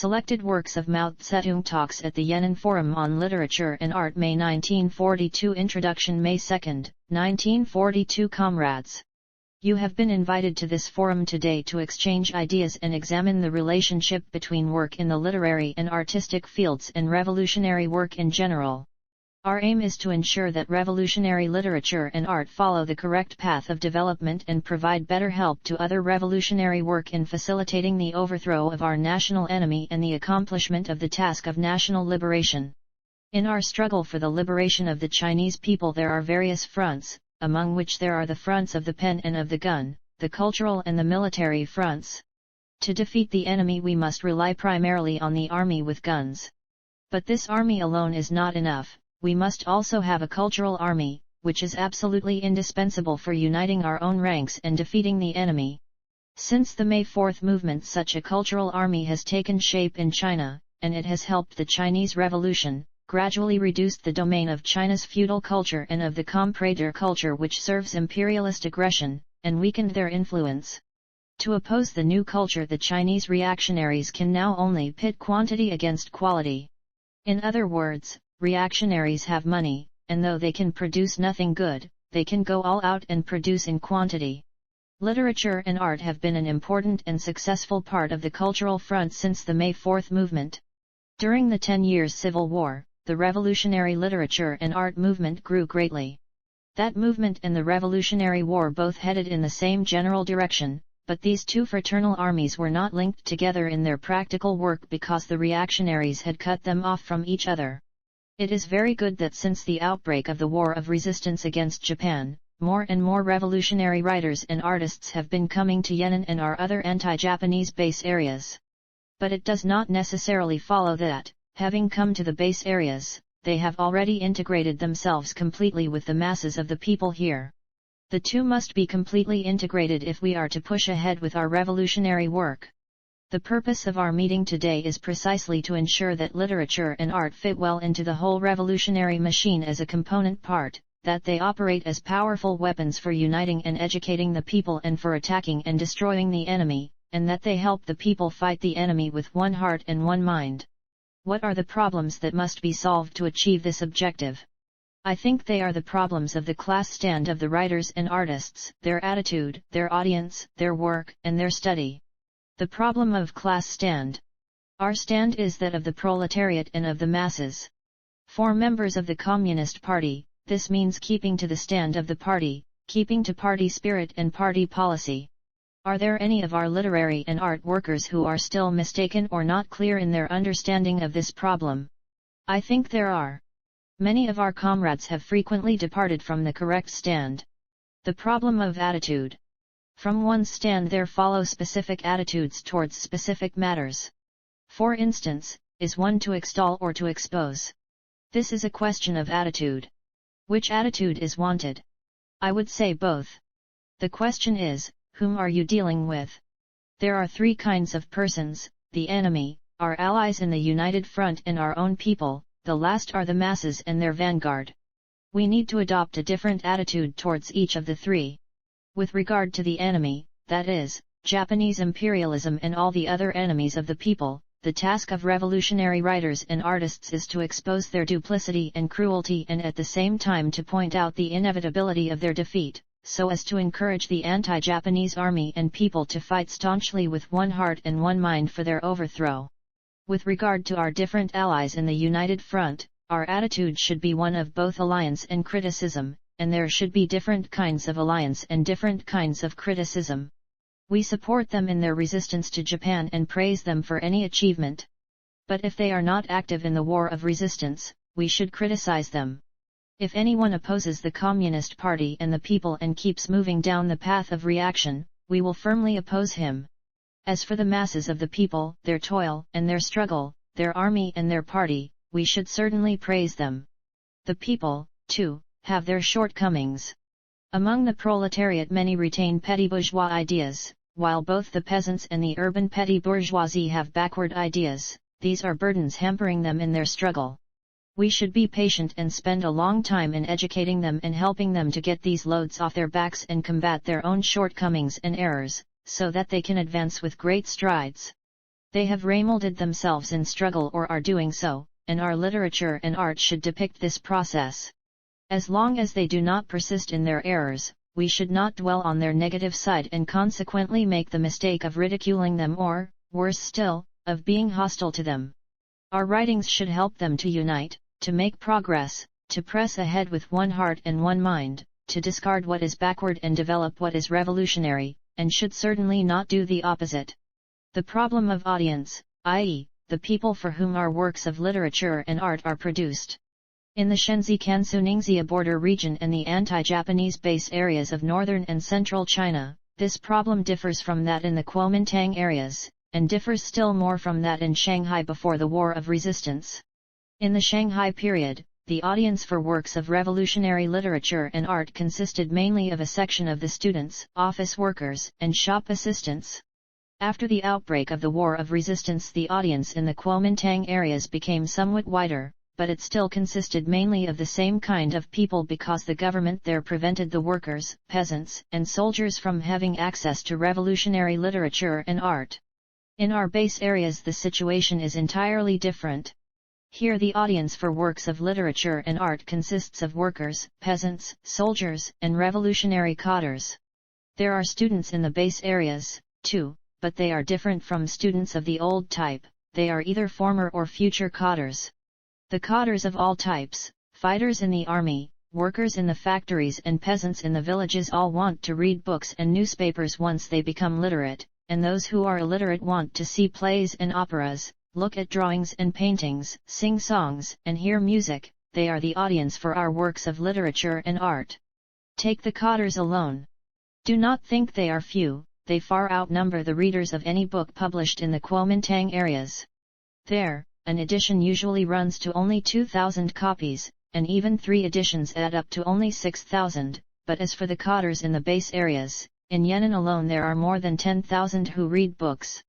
Selected works of Mao Zedong. Talks at the Yenan Forum on Literature and Art, May 1942. Introduction, May 2, 1942. Comrades, you have been invited to this forum today to exchange ideas and examine the relationship between work in the literary and artistic fields and revolutionary work in general. Our aim is to ensure that revolutionary literature and art follow the correct path of development and provide better help to other revolutionary work in facilitating the overthrow of our national enemy and the accomplishment of the task of national liberation. In our struggle for the liberation of the Chinese people there are various fronts, among which there are the fronts of the pen and of the gun, the cultural and the military fronts. To defeat the enemy we must rely primarily on the army with guns. But this army alone is not enough. We must also have a cultural army, which is absolutely indispensable for uniting our own ranks and defeating the enemy. Since the May 4th movement, such a cultural army has taken shape in China, and it has helped the Chinese Revolution, gradually reduced the domain of China's feudal culture and of the comprador culture which serves imperialist aggression, and weakened their influence. To oppose the new culture, the Chinese reactionaries can now only pit quantity against quality. In other words, reactionaries have money, and though they can produce nothing good, they can go all out and produce in quantity. Literature and art have been an important and successful part of the cultural front since the May 4th movement. During the 10 years Civil War, the revolutionary literature and art movement grew greatly. That movement and the Revolutionary War both headed in the same general direction, but these two fraternal armies were not linked together in their practical work because the reactionaries had cut them off from each other. It is very good that since the outbreak of the War of Resistance against Japan, more and more revolutionary writers and artists have been coming to Yenan and our other anti-Japanese base areas. But it does not necessarily follow that, having come to the base areas, they have already integrated themselves completely with the masses of the people here. The two must be completely integrated if we are to push ahead with our revolutionary work. The purpose of our meeting today is precisely to ensure that literature and art fit well into the whole revolutionary machine as a component part, that they operate as powerful weapons for uniting and educating the people and for attacking and destroying the enemy, and that they help the people fight the enemy with one heart and one mind. What are the problems that must be solved to achieve this objective? I think they are the problems of the class stand of the writers and artists, their attitude, their audience, their work, and their study. The problem of class stand. Our stand is that of the proletariat and of the masses. For members of the Communist Party, this means keeping to the stand of the party, keeping to party spirit and party policy. Are there any of our literary and art workers who are still mistaken or not clear in their understanding of this problem? I think there are. Many of our comrades have frequently departed from the correct stand. The problem of attitude. From one's stand there follow specific attitudes towards specific matters. For instance, is one to extol or to expose? This is a question of attitude. Which attitude is wanted? I would say both. The question is, whom are you dealing with? There are three kinds of persons: the enemy, our allies in the united front, and our own people. The last are the masses and their vanguard. We need to adopt a different attitude towards each of the three. With regard to the enemy, that is, Japanese imperialism and all the other enemies of the people, the task of revolutionary writers and artists is to expose their duplicity and cruelty and at the same time to point out the inevitability of their defeat, so as to encourage the anti-Japanese army and people to fight staunchly with one heart and one mind for their overthrow. With regard to our different allies in the united front, our attitude should be one of both alliance and criticism, and there should be different kinds of alliance and different kinds of criticism. We support them in their resistance to Japan and praise them for any achievement. But if they are not active in the war of resistance, we should criticize them. If anyone opposes the Communist Party and the people and keeps moving down the path of reaction, we will firmly oppose him. As for the masses of the people, their toil and their struggle, their army and their party, we should certainly praise them. The people, too, have their shortcomings. Among the proletariat many retain petty bourgeois ideas, while both the peasants and the urban petty bourgeoisie have backward ideas. These are burdens hampering them in their struggle. We should be patient and spend a long time in educating them and helping them to get these loads off their backs and combat their own shortcomings and errors, so that they can advance with great strides. They have remolded themselves in struggle or are doing so, and our literature and art should depict this process. As long as they do not persist in their errors, we should not dwell on their negative side and consequently make the mistake of ridiculing them or, worse still, of being hostile to them. Our writings should help them to unite, to make progress, to press ahead with one heart and one mind, to discard what is backward and develop what is revolutionary, and should certainly not do the opposite. The problem of audience, i.e., the people for whom our works of literature and art are produced. In the Shenzi-Kansu-Ningxia border region and the anti-Japanese base areas of northern and central China, this problem differs from that in the Kuomintang areas, and differs still more from that in Shanghai before the War of Resistance. In the Shanghai period, the audience for works of revolutionary literature and art consisted mainly of a section of the students, office workers, and shop assistants. After the outbreak of the War of Resistance, the audience in the Kuomintang areas became somewhat wider, but it still consisted mainly of the same kind of people because the government there prevented the workers, peasants, and soldiers from having access to revolutionary literature and art. In our base areas the situation is entirely different. Here the audience for works of literature and art consists of workers, peasants, soldiers, and revolutionary cadres. There are students in the base areas, too, but they are different from students of the old type. They are either former or future cadres. The cadres of all types, fighters in the army, workers in the factories and peasants in the villages all want to read books and newspapers once they become literate, and those who are illiterate want to see plays and operas, look at drawings and paintings, sing songs, and hear music. They are the audience for our works of literature and art. Take the cadres alone. Do not think they are few, they far outnumber the readers of any book published in the Kuomintang areas. There, an edition usually runs to only 2,000 copies, and even 3 editions add up to only 6,000, but as for the cadres in the base areas, in Yenan alone there are more than 10,000 who read books.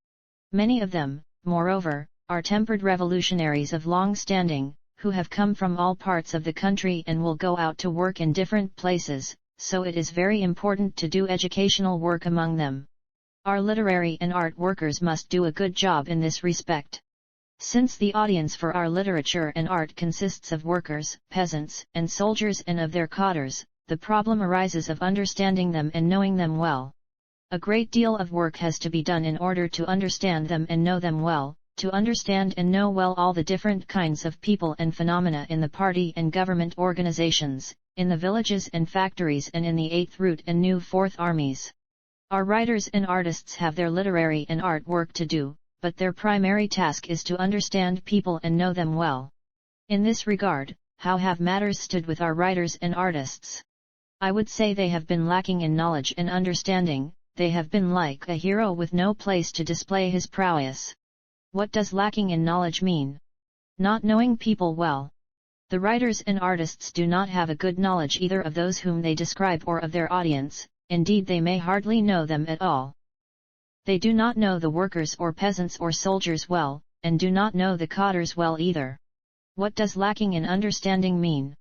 Many of them, moreover, are tempered revolutionaries of long standing, who have come from all parts of the country and will go out to work in different places, so it is very important to do educational work among them. Our literary and art workers must do a good job in this respect. Since the audience for our literature and art consists of workers, peasants, and soldiers and of their cadres, the problem arises of understanding them and knowing them well. A great deal of work has to be done in order to understand them and know them well, to understand and know well all the different kinds of people and phenomena in the party and government organizations, in the villages and factories and in the 8th Route and New 4th Armies. Our writers and artists have their literary and art work to do, but their primary task is to understand people and know them well. In this regard, how have matters stood with our writers and artists? I would say they have been lacking in knowledge and understanding. They have been like a hero with no place to display his prowess. What does lacking in knowledge mean? Not knowing people well. The writers and artists do not have a good knowledge either of those whom they describe or of their audience, indeed they may hardly know them at all. They do not know the workers or peasants or soldiers well, and do not know the cadres well either. What does lacking in understanding mean?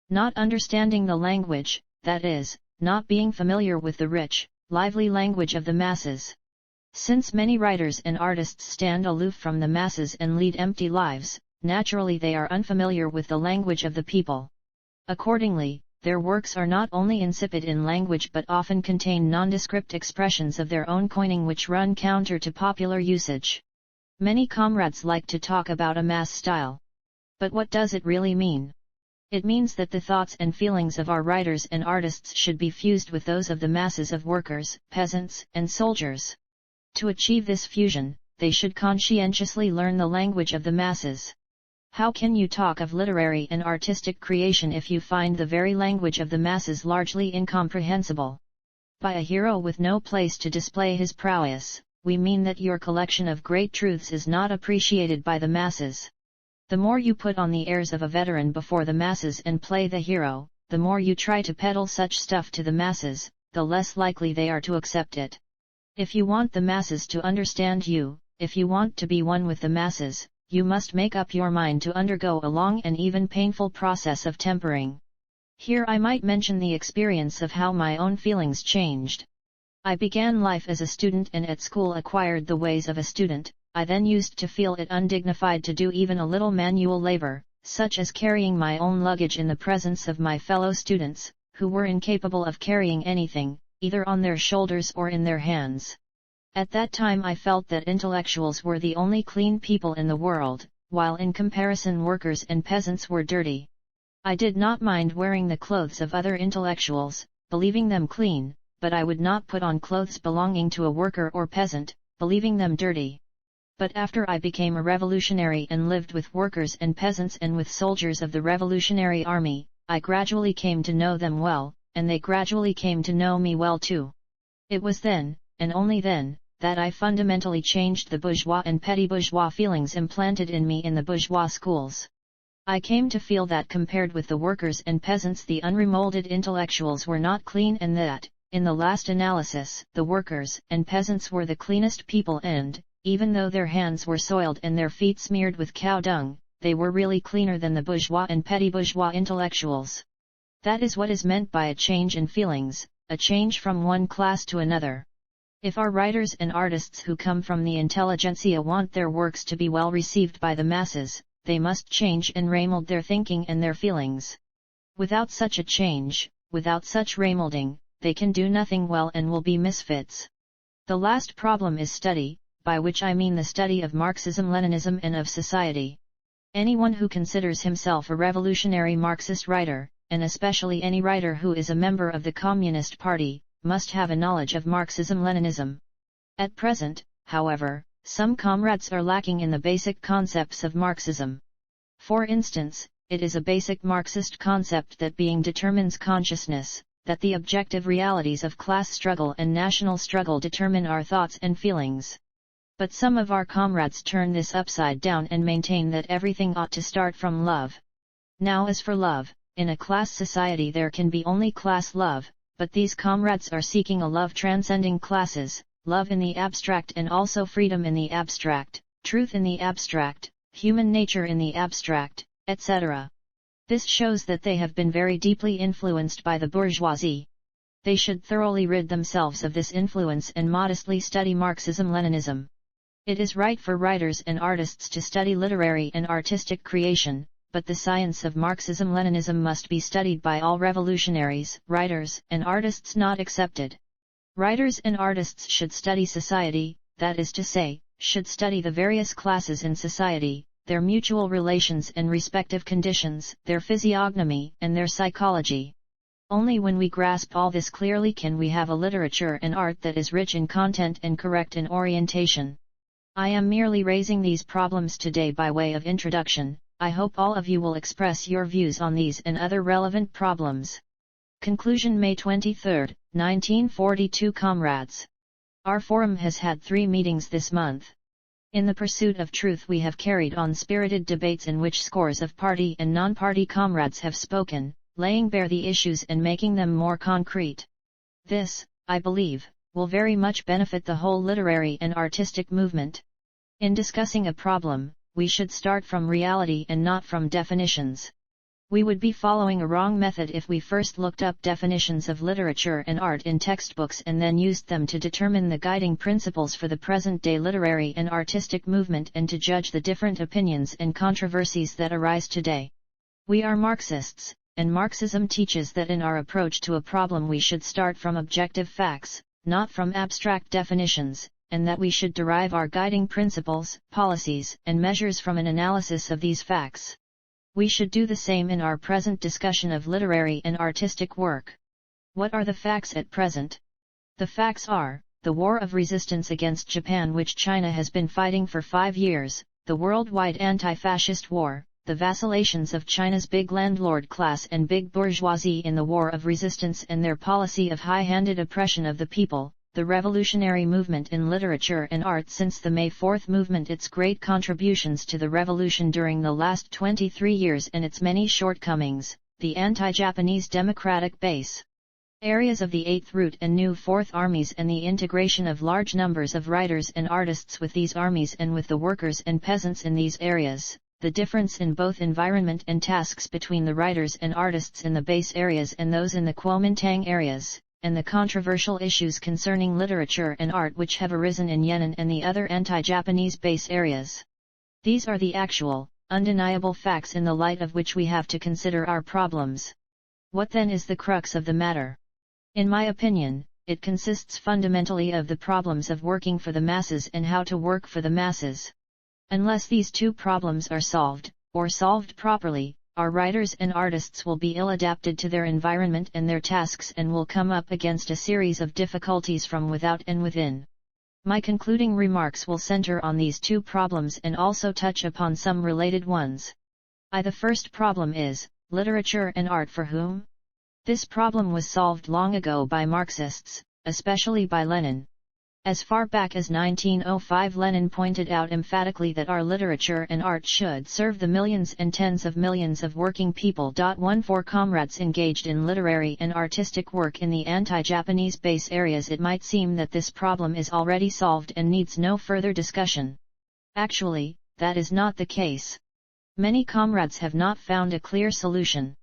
Not understanding the language, that is, not being familiar with the rich, lively language of the masses. Since many writers and artists stand aloof from the masses and lead empty lives, naturally they are unfamiliar with the language of the people. Accordingly, their works are not only insipid in language but often contain nondescript expressions of their own coining which run counter to popular usage. Many comrades like to talk about a mass style. But what does it really mean? It means that the thoughts and feelings of our writers and artists should be fused with those of the masses of workers, peasants, and soldiers. To achieve this fusion, they should conscientiously learn the language of the masses. How can you talk of literary and artistic creation if you find the very language of the masses largely incomprehensible? By a hero with no place to display his prowess, we mean that your collection of great truths is not appreciated by the masses. The more you put on the airs of a veteran before the masses and play the hero, the more you try to peddle such stuff to the masses, the less likely they are to accept it. If you want the masses to understand you, if you want to be one with the masses, you must make up your mind to undergo a long and even painful process of tempering. Here I might mention the experience of how my own feelings changed. I began life as a student and at school acquired the ways of a student, I then used to feel it undignified to do even a little manual labor, such as carrying my own luggage in the presence of my fellow students, who were incapable of carrying anything, either on their shoulders or in their hands. At that time I felt that intellectuals were the only clean people in the world, while in comparison workers and peasants were dirty. I did not mind wearing the clothes of other intellectuals, believing them clean, but I would not put on clothes belonging to a worker or peasant, believing them dirty. But after I became a revolutionary and lived with workers and peasants and with soldiers of the Revolutionary Army, I gradually came to know them well, and they gradually came to know me well too. It was then, and only then, that I fundamentally changed the bourgeois and petty bourgeois feelings implanted in me in the bourgeois schools. I came to feel that compared with the workers and peasants the unremolded intellectuals were not clean, and that, in the last analysis, the workers and peasants were the cleanest people, and, even though their hands were soiled and their feet smeared with cow dung, they were really cleaner than the bourgeois and petty bourgeois intellectuals. That is what is meant by a change in feelings, a change from one class to another. If our writers and artists who come from the intelligentsia want their works to be well received by the masses, they must change and remold their thinking and their feelings. Without such a change, without such remolding, they can do nothing well and will be misfits. The last problem is study, by which I mean the study of Marxism-Leninism and of society. Anyone who considers himself a revolutionary Marxist writer, and especially any writer who is a member of the Communist Party, must have a knowledge of Marxism-Leninism. At present, however, some comrades are lacking in the basic concepts of Marxism. For instance, it is a basic Marxist concept that being determines consciousness, that the objective realities of class struggle and national struggle determine our thoughts and feelings. But some of our comrades turn this upside down and maintain that everything ought to start from love. Now as for love, in a class society there can be only class love, but these comrades are seeking a love transcending classes, love in the abstract and also freedom in the abstract, truth in the abstract, human nature in the abstract, etc. This shows that they have been very deeply influenced by the bourgeoisie. They should thoroughly rid themselves of this influence and modestly study Marxism-Leninism. It is right for writers and artists to study literary and artistic creation, but the science of Marxism-Leninism must be studied by all revolutionaries, writers, and artists not excepted. Writers and artists should study society, that is to say, should study the various classes in society, their mutual relations and respective conditions, their physiognomy and their psychology. Only when we grasp all this clearly can we have a literature and art that is rich in content and correct in orientation. I am merely raising these problems today by way of introduction. I hope all of you will express your views on these and other relevant problems. Conclusion: May 23, 1942. Comrades, our forum has had 3 meetings this month. In the pursuit of truth we have carried on spirited debates in which scores of party and non-party comrades have spoken, laying bare the issues and making them more concrete. This, I believe, will very much benefit the whole literary and artistic movement. In discussing a problem, we should start from reality and not from definitions. We would be following a wrong method if we first looked up definitions of literature and art in textbooks and then used them to determine the guiding principles for the present-day literary and artistic movement and to judge the different opinions and controversies that arise today. We are Marxists, and Marxism teaches that in our approach to a problem we should start from objective facts, not from abstract definitions, and that we should derive our guiding principles, policies, and measures from an analysis of these facts. We should do the same in our present discussion of literary and artistic work. What are the facts at present? The facts are, the war of resistance against Japan which China has been fighting for 5 years, the worldwide anti-fascist war, the vacillations of China's big landlord class and big bourgeoisie in the war of resistance and their policy of high-handed oppression of the people, the revolutionary movement in literature and art since the May 4th movement, its great contributions to the revolution during the last 23 years and its many shortcomings, the anti-Japanese democratic base areas of the Eighth Route and new Fourth Armies and the integration of large numbers of writers and artists with these armies and with the workers and peasants in these areas, the difference in both environment and tasks between the writers and artists in the base areas and those in the Kuomintang areas, and the controversial issues concerning literature and art which have arisen in Yenan and the other anti-Japanese base areas. These are the actual, undeniable facts in the light of which we have to consider our problems. What then is the crux of the matter? In my opinion, it consists fundamentally of the problems of working for the masses and how to work for the masses. Unless these two problems are solved, or solved properly, our writers and artists will be ill-adapted to their environment and their tasks and will come up against a series of difficulties from without and within. My concluding remarks will center on these two problems and also touch upon some related ones. The first problem is, literature and art for whom? This problem was solved long ago by Marxists, especially by Lenin. As far back as 1905, Lenin pointed out emphatically that our literature and art should serve the millions and tens of millions of working people. For comrades engaged in literary and artistic work in the anti-Japanese base areas, it might seem that this problem is already solved and needs no further discussion. Actually, that is not the case. Many comrades have not found a clear solution.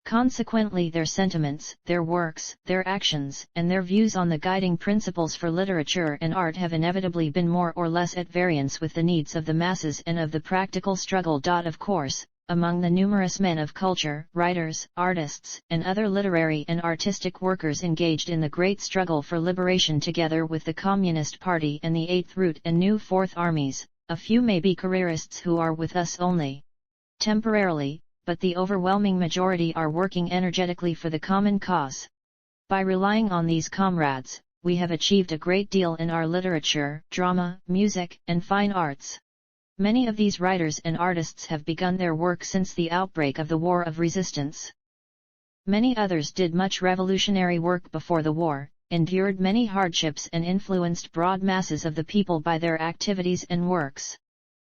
Consequently, their sentiments, their works, their actions, and their views on the guiding principles for literature and art have inevitably been more or less at variance with the needs of the masses and of the practical struggle. Of course, among the numerous men of culture, writers, artists, and other literary and artistic workers engaged in the great struggle for liberation together with the Communist Party and the Eighth Route and New Fourth Armies, a few may be careerists who are with us only temporarily, but the overwhelming majority are working energetically for the common cause. By relying on these comrades, we have achieved a great deal in our literature, drama, music, and fine arts. Many of these writers and artists have begun their work since the outbreak of the War of Resistance. Many others did much revolutionary work before the war, endured many hardships and influenced broad masses of the people by their activities and works.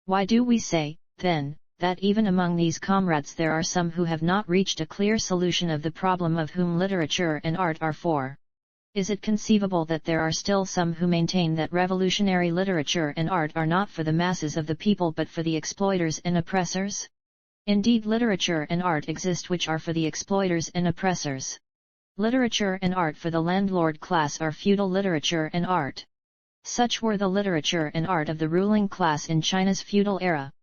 Why do we say, then, that even among these comrades there are some who have not reached a clear solution of the problem of whom literature and art are for? Is it conceivable that there are still some who maintain that revolutionary literature and art are not for the masses of the people but for the exploiters and oppressors? Indeed, literature and art exist which are for the exploiters and oppressors. Literature and art for the landlord class are feudal literature and art. Such were the literature and art of the ruling class in China's feudal era.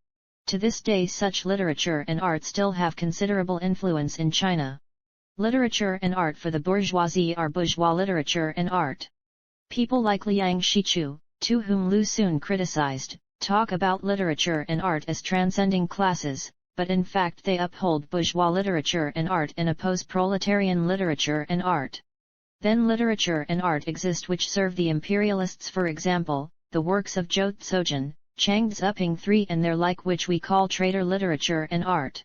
To this day such literature and art still have considerable influence in China. Literature and art for the bourgeoisie are bourgeois literature and art. People like Liang Shichu, to whom Lu Xun criticized, talk about literature and art as transcending classes, but in fact they uphold bourgeois literature and art and oppose proletarian literature and art. Then literature and art exist which serve the imperialists, for example, the works of Zhou Tsojun, Chang Zuping III and their like, which we call traitor literature and art.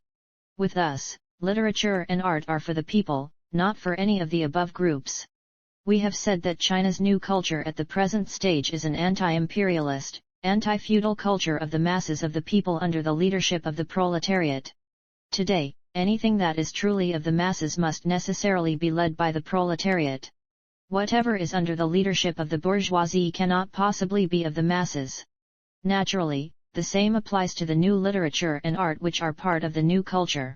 With us, literature and art are for the people, not for any of the above groups. We have said that China's new culture at the present stage is an anti-imperialist, anti-feudal culture of the masses of the people under the leadership of the proletariat. Today, anything that is truly of the masses must necessarily be led by the proletariat. Whatever is under the leadership of the bourgeoisie cannot possibly be of the masses. Naturally, the same applies to the new literature and art which are part of the new culture.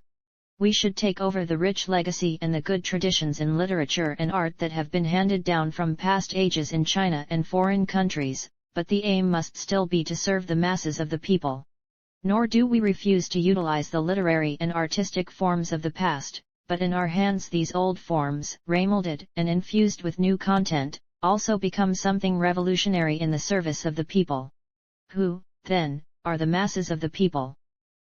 We should take over the rich legacy and the good traditions in literature and art that have been handed down from past ages in China and foreign countries, but the aim must still be to serve the masses of the people. Nor do we refuse to utilize the literary and artistic forms of the past, but in our hands these old forms, remolded and infused with new content, also become something revolutionary in the service of the people. Who, then, are the masses of the people?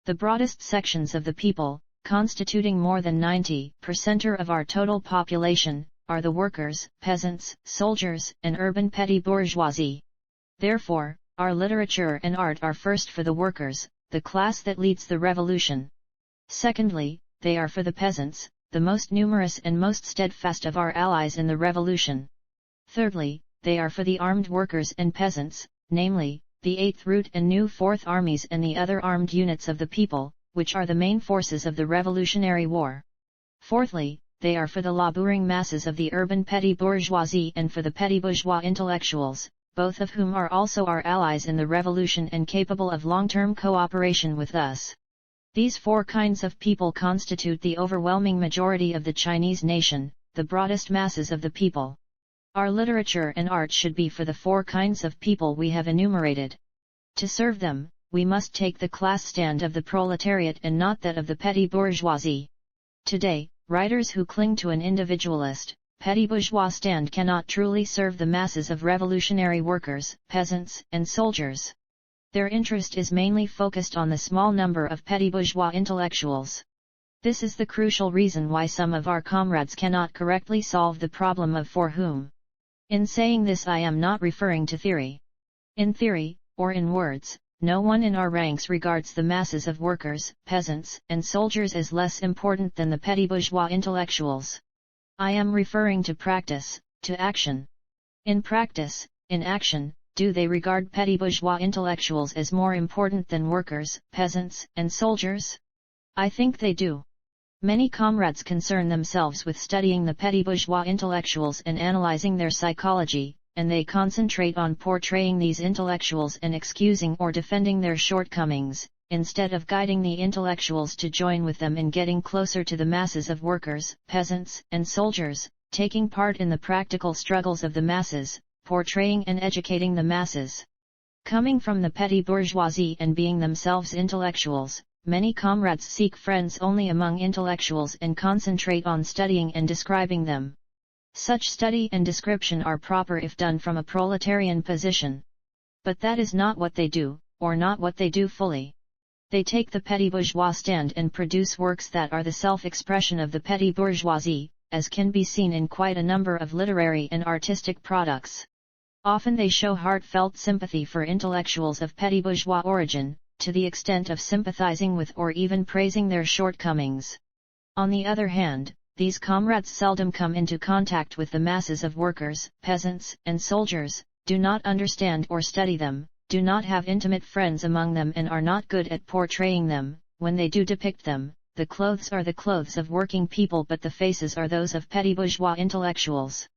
The broadest sections of the people, constituting more than 90% of our total population, are the workers, peasants, soldiers, and urban petty bourgeoisie. Therefore, our literature and art are first for the workers, the class that leads the revolution. Secondly, they are for the peasants, the most numerous and most steadfast of our allies in the revolution. Thirdly, they are for the armed workers and peasants, namely, the Eighth Route and New Fourth Armies and the other armed units of the people, which are the main forces of the Revolutionary War. Fourthly, they are for the laboring masses of the urban petty bourgeoisie and for the petty bourgeois intellectuals, both of whom are also our allies in the revolution and capable of long-term cooperation with us. These four kinds of people constitute the overwhelming majority of the Chinese nation, the broadest masses of the people. Our literature and art should be for the four kinds of people we have enumerated. To serve them, we must take the class stand of the proletariat and not that of the petty bourgeoisie. Today, writers who cling to an individualist, petty bourgeois stand cannot truly serve the masses of revolutionary workers, peasants, and soldiers. Their interest is mainly focused on the small number of petty bourgeois intellectuals. This is the crucial reason why some of our comrades cannot correctly solve the problem of for whom. In saying this, I am not referring to theory. In theory, or in words, no one in our ranks regards the masses of workers, peasants, and soldiers as less important than the petty bourgeois intellectuals. I am referring to practice, to action. In practice, in action, do they regard petty bourgeois intellectuals as more important than workers, peasants, and soldiers? I think they do. Many comrades concern themselves with studying the petty bourgeois intellectuals and analyzing their psychology, and they concentrate on portraying these intellectuals and excusing or defending their shortcomings, instead of guiding the intellectuals to join with them in getting closer to the masses of workers, peasants, and soldiers, taking part in the practical struggles of the masses, portraying and educating the masses. Coming from the petty bourgeoisie and being themselves intellectuals, many comrades seek friends only among intellectuals and concentrate on studying and describing them. Such study and description are proper if done from a proletarian position. But that is not what they do, or not what they do fully. They take the petty bourgeois stand and produce works that are the self-expression of the petty bourgeoisie, as can be seen in quite a number of literary and artistic products. Often they show heartfelt sympathy for intellectuals of petty bourgeois origin, to the extent of sympathizing with or even praising their shortcomings. On the other hand, these comrades seldom come into contact with the masses of workers, peasants, and soldiers, do not understand or study them, do not have intimate friends among them and are not good at portraying them. When they do depict them, the clothes are the clothes of working people but the faces are those of petty bourgeois intellectuals.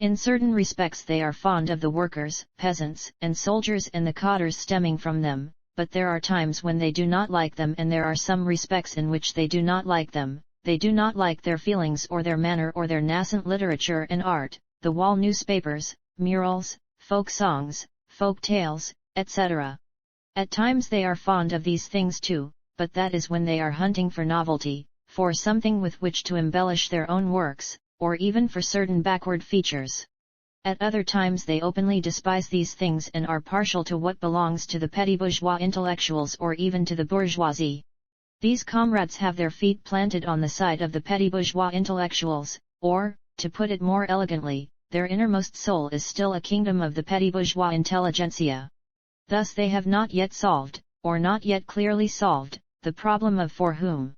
In certain respects they are fond of the workers, peasants, and soldiers and the cadres stemming from them, but there are times when they do not like them and there are some respects in which they do not like them. They do not like their feelings or their manner or their nascent literature and art, the wall newspapers, murals, folk songs, folk tales, etc. At times they are fond of these things too, but that is when they are hunting for novelty, for something with which to embellish their own works, or even for certain backward features. At other times they openly despise these things and are partial to what belongs to the petty bourgeois intellectuals or even to the bourgeoisie. These comrades have their feet planted on the side of the petty bourgeois intellectuals, or, to put it more elegantly, their innermost soul is still a kingdom of the petty bourgeois intelligentsia. Thus they have not yet solved, or not yet clearly solved, the problem of for whom.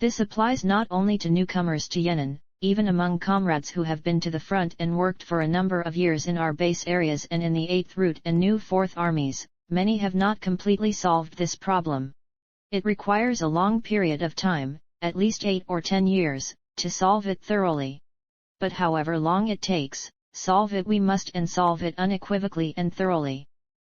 This applies not only to newcomers to Yenan, even among comrades who have been to the front and worked for a number of years in our base areas and in the 8th Route and new 4th Armies, many have not completely solved this problem. It requires a long period of time, at least 8 or 10 years, to solve it thoroughly. But however long it takes, solve it we must and solve it unequivocally and thoroughly.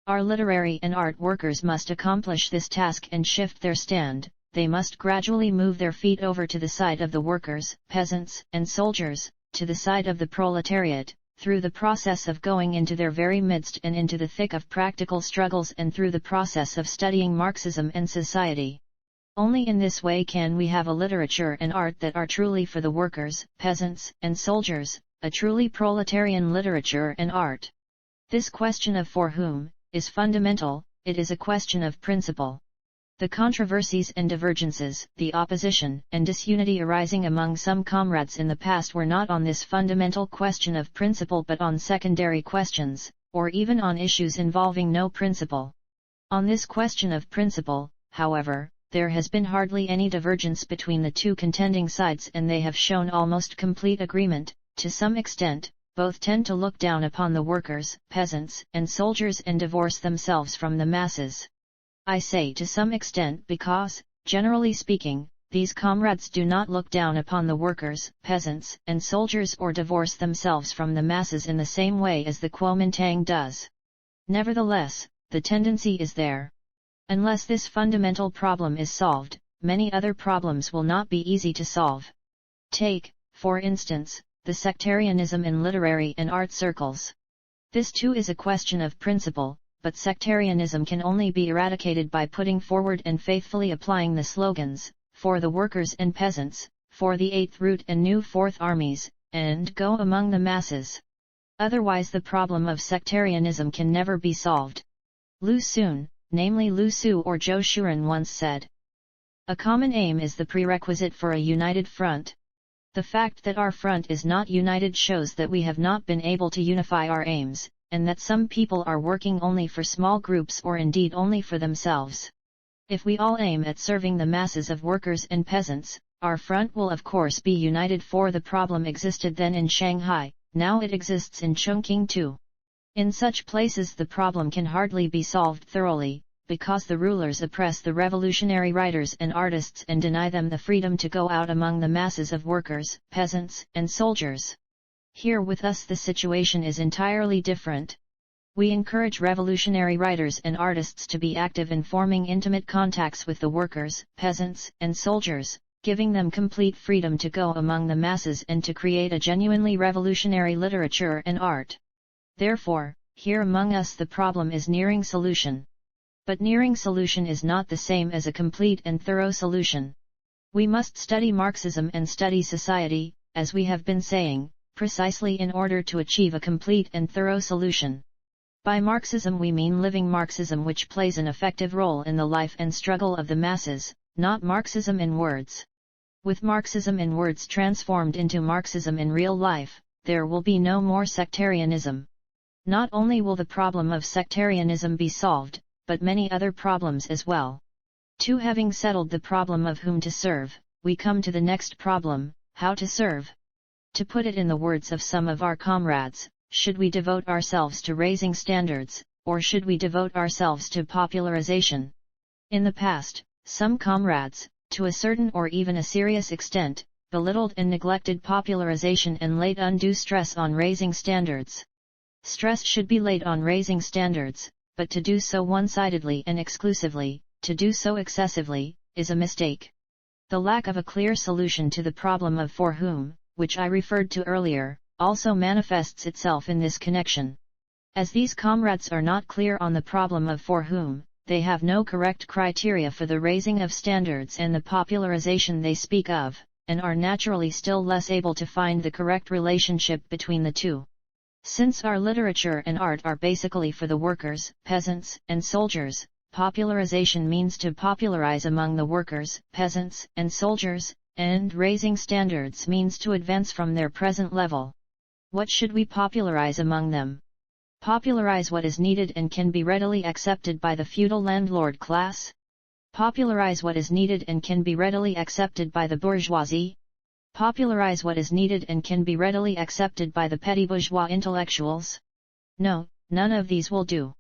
Our literary and art workers must accomplish this task and shift their stand. They must gradually move their feet over to the side of the workers, peasants, and soldiers, to the side of the proletariat, through the process of going into their very midst and into the thick of practical struggles and through the process of studying Marxism and society. Only in this way can we have a literature and art that are truly for the workers, peasants, and soldiers, a truly proletarian literature and art. This question of for whom is fundamental, it is a question of principle. The controversies and divergences, the opposition and disunity arising among some comrades in the past were not on this fundamental question of principle but on secondary questions, or even on issues involving no principle. On this question of principle, however, there has been hardly any divergence between the two contending sides and they have shown almost complete agreement. To some extent, both tend to look down upon the workers, peasants, and soldiers and divorce themselves from the masses. I say to some extent because, generally speaking, these comrades do not look down upon the workers, peasants, and soldiers or divorce themselves from the masses in the same way as the Kuomintang does. Nevertheless, the tendency is there. Unless this fundamental problem is solved, many other problems will not be easy to solve. Take, for instance, the sectarianism in literary and art circles. This too is a question of principle, but sectarianism can only be eradicated by putting forward and faithfully applying the slogans, for the workers and peasants, for the Eighth Root and New Fourth Armies, and go among the masses. Otherwise the problem of sectarianism can never be solved. Lu Xun, namely Lu Su or Zhou Shuren once said, "A common aim is the prerequisite for a united front. The fact that our front is not united shows that we have not been able to unify our aims, and that some people are working only for small groups or indeed only for themselves. If we all aim at serving the masses of workers and peasants, our front will of course be united, for the problem existed then in Shanghai, now it exists in Chongqing too. In such places the problem can hardly be solved thoroughly, because the rulers oppress the revolutionary writers and artists and deny them the freedom to go out among the masses of workers, peasants, and soldiers. Here with us the situation is entirely different. We encourage revolutionary writers and artists to be active in forming intimate contacts with the workers, peasants, and soldiers, giving them complete freedom to go among the masses and to create a genuinely revolutionary literature and art. Therefore, here among us the problem is nearing solution. But nearing solution is not the same as a complete and thorough solution. We must study Marxism and study society, as we have been saying, precisely in order to achieve a complete and thorough solution. By Marxism we mean living Marxism, which plays an effective role in the life and struggle of the masses, not Marxism in words. With Marxism in words transformed into Marxism in real life, there will be no more sectarianism. Not only will the problem of sectarianism be solved, but many other problems as well. Having settled the problem of whom to serve, we come to the next problem, how to serve. To put it in the words of some of our comrades, should we devote ourselves to raising standards, or should we devote ourselves to popularization? In the past, some comrades, to a certain or even a serious extent, belittled and neglected popularization and laid undue stress on raising standards. Stress should be laid on raising standards, but to do so one-sidedly and exclusively, to do so excessively, is a mistake. The lack of a clear solution to the problem of for whom, which I referred to earlier, also manifests itself in this connection. As these comrades are not clear on the problem of for whom, they have no correct criteria for the raising of standards and the popularization they speak of, and are naturally still less able to find the correct relationship between the two. Since our literature and art are basically for the workers, peasants, and soldiers, popularization means to popularize among the workers, peasants, and soldiers, and raising standards means to advance from their present level. What should we popularize among them? Popularize what is needed and can be readily accepted by the feudal landlord class? Popularize what is needed and can be readily accepted by the bourgeoisie? Popularize what is needed and can be readily accepted by the petty bourgeois intellectuals? No, none of these will do.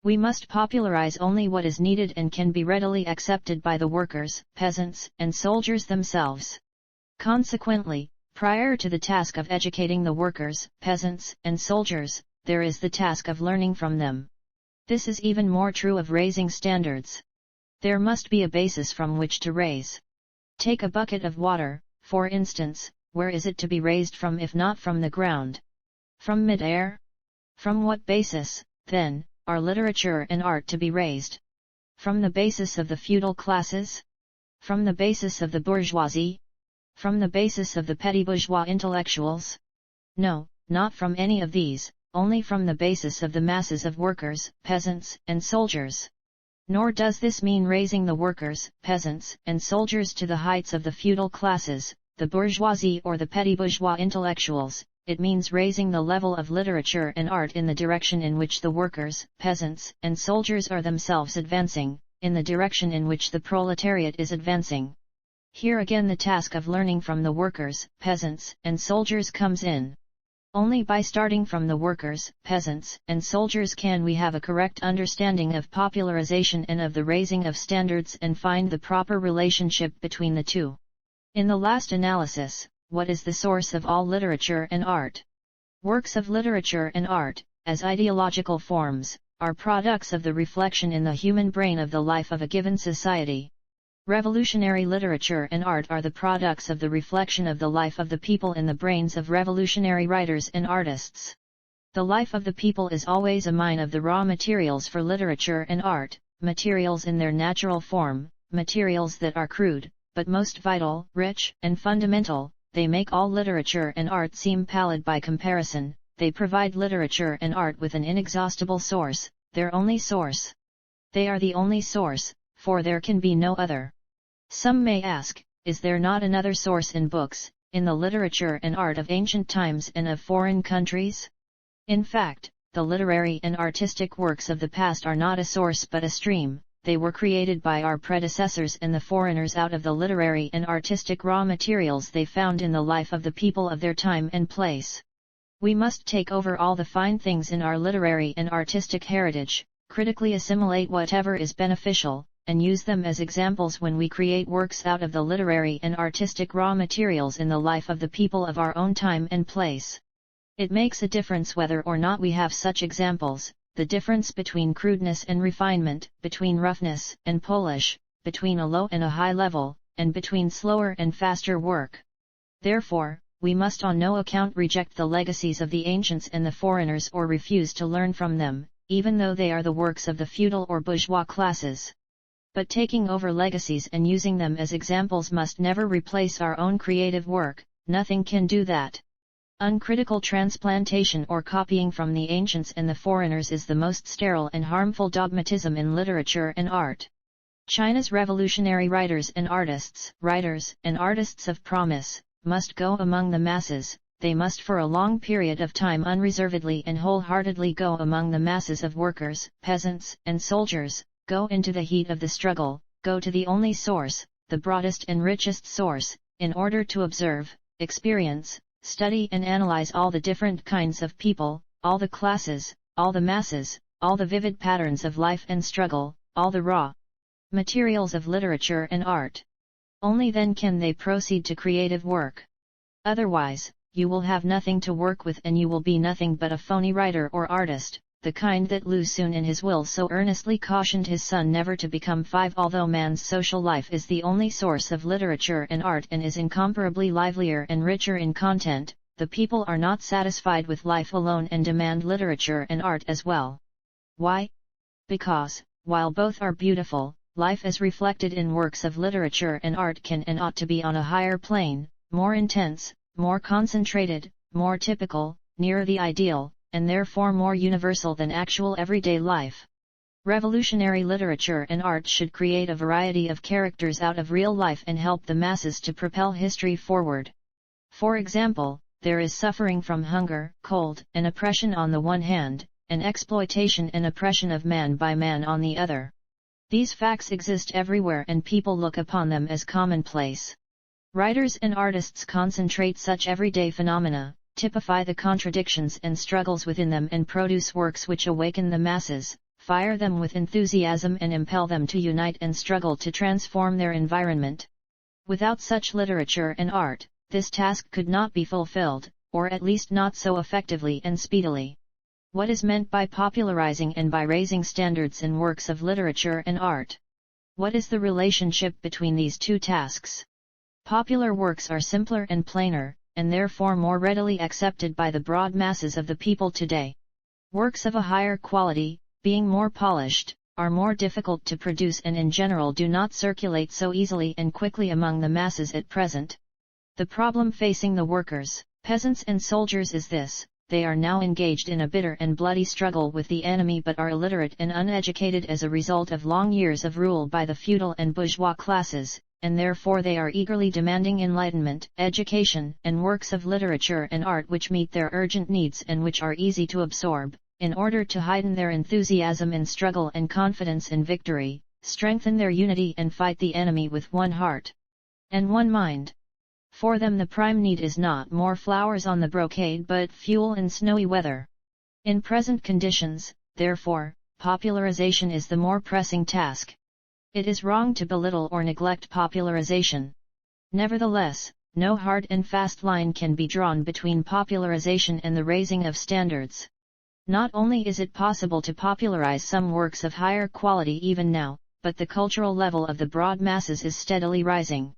We must popularize only what is needed and can be readily accepted by the workers, peasants, and soldiers themselves. Consequently, prior to the task of educating the workers, peasants, and soldiers, there is the task of learning from them. This is even more true of raising standards. There must be a basis from which to raise. Take a bucket of water, for instance, where is it to be raised from if not from the ground? From mid-air? From what basis, then, are literature and art to be raised? From the basis of the feudal classes? From the basis of the bourgeoisie? From the basis of the petty bourgeois intellectuals? No, not from any of these, only from the basis of the masses of workers, peasants, and soldiers. Nor does this mean raising the workers, peasants, and soldiers to the heights of the feudal classes, the bourgeoisie or the petty bourgeois intellectuals. It means raising the level of literature and art in the direction in which the workers, peasants, and soldiers are themselves advancing, in the direction in which the proletariat is advancing. Here again the task of learning from the workers, peasants, and soldiers comes in. Only by starting from the workers, peasants, and soldiers can we have a correct understanding of popularization and of the raising of standards and find the proper relationship between the two. In the last analysis, what is the source of all literature and art? Works of literature and art, as ideological forms, are products of the reflection in the human brain of the life of a given society. Revolutionary literature and art are the products of the reflection of the life of the people in the brains of revolutionary writers and artists. The life of the people is always a mine of the raw materials for literature and art, materials in their natural form, materials that are crude, but most vital, rich, and fundamental. They make all literature and art seem pallid by comparison. They provide literature and art with an inexhaustible source, their only source. They are the only source, for there can be no other. Some may ask, is there not another source in books, in the literature and art of ancient times and of foreign countries? In fact, the literary and artistic works of the past are not a source but a stream. They were created by our predecessors and the foreigners out of the literary and artistic raw materials they found in the life of the people of their time and place. We must take over all the fine things in our literary and artistic heritage, critically assimilate whatever is beneficial, and use them as examples when we create works out of the literary and artistic raw materials in the life of the people of our own time and place. It makes a difference whether or not we have such examples. The difference between crudeness and refinement, between roughness and polish, between a low and a high level, and between slower and faster work. Therefore, we must on no account reject the legacies of the ancients and the foreigners or refuse to learn from them, even though they are the works of the feudal or bourgeois classes. But taking over legacies and using them as examples must never replace our own creative work. Nothing can do that. Uncritical transplantation or copying from the ancients and the foreigners is the most sterile and harmful dogmatism in literature and art. China's revolutionary writers and artists of promise, must go among the masses. They must for a long period of time unreservedly and wholeheartedly go among the masses of workers, peasants, and soldiers, go into the heat of the struggle, go to the only source, the broadest and richest source, in order to observe, experience, study and analyze all the different kinds of people, all the classes, all the masses, all the vivid patterns of life and struggle, all the raw materials of literature and art. Only then can they proceed to creative work. Otherwise, you will have nothing to work with and you will be nothing but a phony writer or artist, the kind that Lu Xun in his will so earnestly cautioned his son never to become. 5 Although man's social life is the only source of literature and art and is incomparably livelier and richer in content, the people are not satisfied with life alone and demand literature and art as well. Why? Because, while both are beautiful, life as reflected in works of literature and art can and ought to be on a higher plane, more intense, more concentrated, more typical, nearer the ideal, and therefore more universal than actual everyday life. Revolutionary literature and art should create a variety of characters out of real life and help the masses to propel history forward. For example, there is suffering from hunger, cold, and oppression on the one hand, and exploitation and oppression of man by man on the other. These facts exist everywhere and people look upon them as commonplace. Writers and artists concentrate such everyday phenomena, typify the contradictions and struggles within them and produce works which awaken the masses, fire them with enthusiasm and impel them to unite and struggle to transform their environment. Without such literature and art, this task could not be fulfilled, or at least not so effectively and speedily. What is meant by popularizing and by raising standards in works of literature and art? What is the relationship between these two tasks? Popular works are simpler and plainer, and therefore more readily accepted by the broad masses of the people today. Works of a higher quality, being more polished, are more difficult to produce and in general do not circulate so easily and quickly among the masses at present. The problem facing the workers, peasants and soldiers is this: they are now engaged in a bitter and bloody struggle with the enemy but are illiterate and uneducated as a result of long years of rule by the feudal and bourgeois classes, and therefore they are eagerly demanding enlightenment, education, and works of literature and art which meet their urgent needs and which are easy to absorb, in order to heighten their enthusiasm in struggle and confidence in victory, strengthen their unity and fight the enemy with one heart and one mind. For them the prime need is not more flowers on the brocade but fuel in snowy weather. In present conditions, therefore, popularization is the more pressing task. It is wrong to belittle or neglect popularization. Nevertheless, no hard and fast line can be drawn between popularization and the raising of standards. Not only is it possible to popularize some works of higher quality even now, but the cultural level of the broad masses is steadily rising.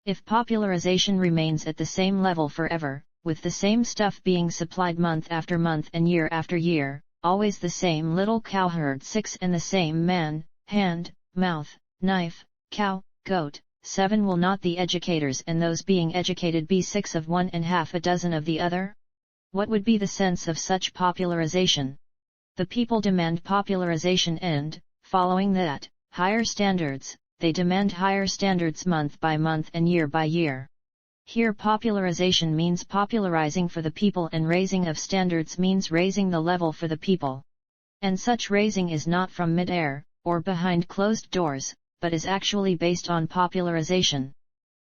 If popularization remains at the same level forever, with the same stuff being supplied month after month and year after year, always the same little cowherd 6 and the same man, hand, mouth, knife, cow, goat, 7 will not the educators and those being educated be 6 of one and half a dozen of the other? What would be the sense of such popularization? The people demand popularization and, following that, higher standards. They demand higher standards month by month and year by year. Here popularization means popularizing for the people and raising of standards means raising the level for the people. And such raising is not from mid-air, or behind closed doors, but is actually based on popularization.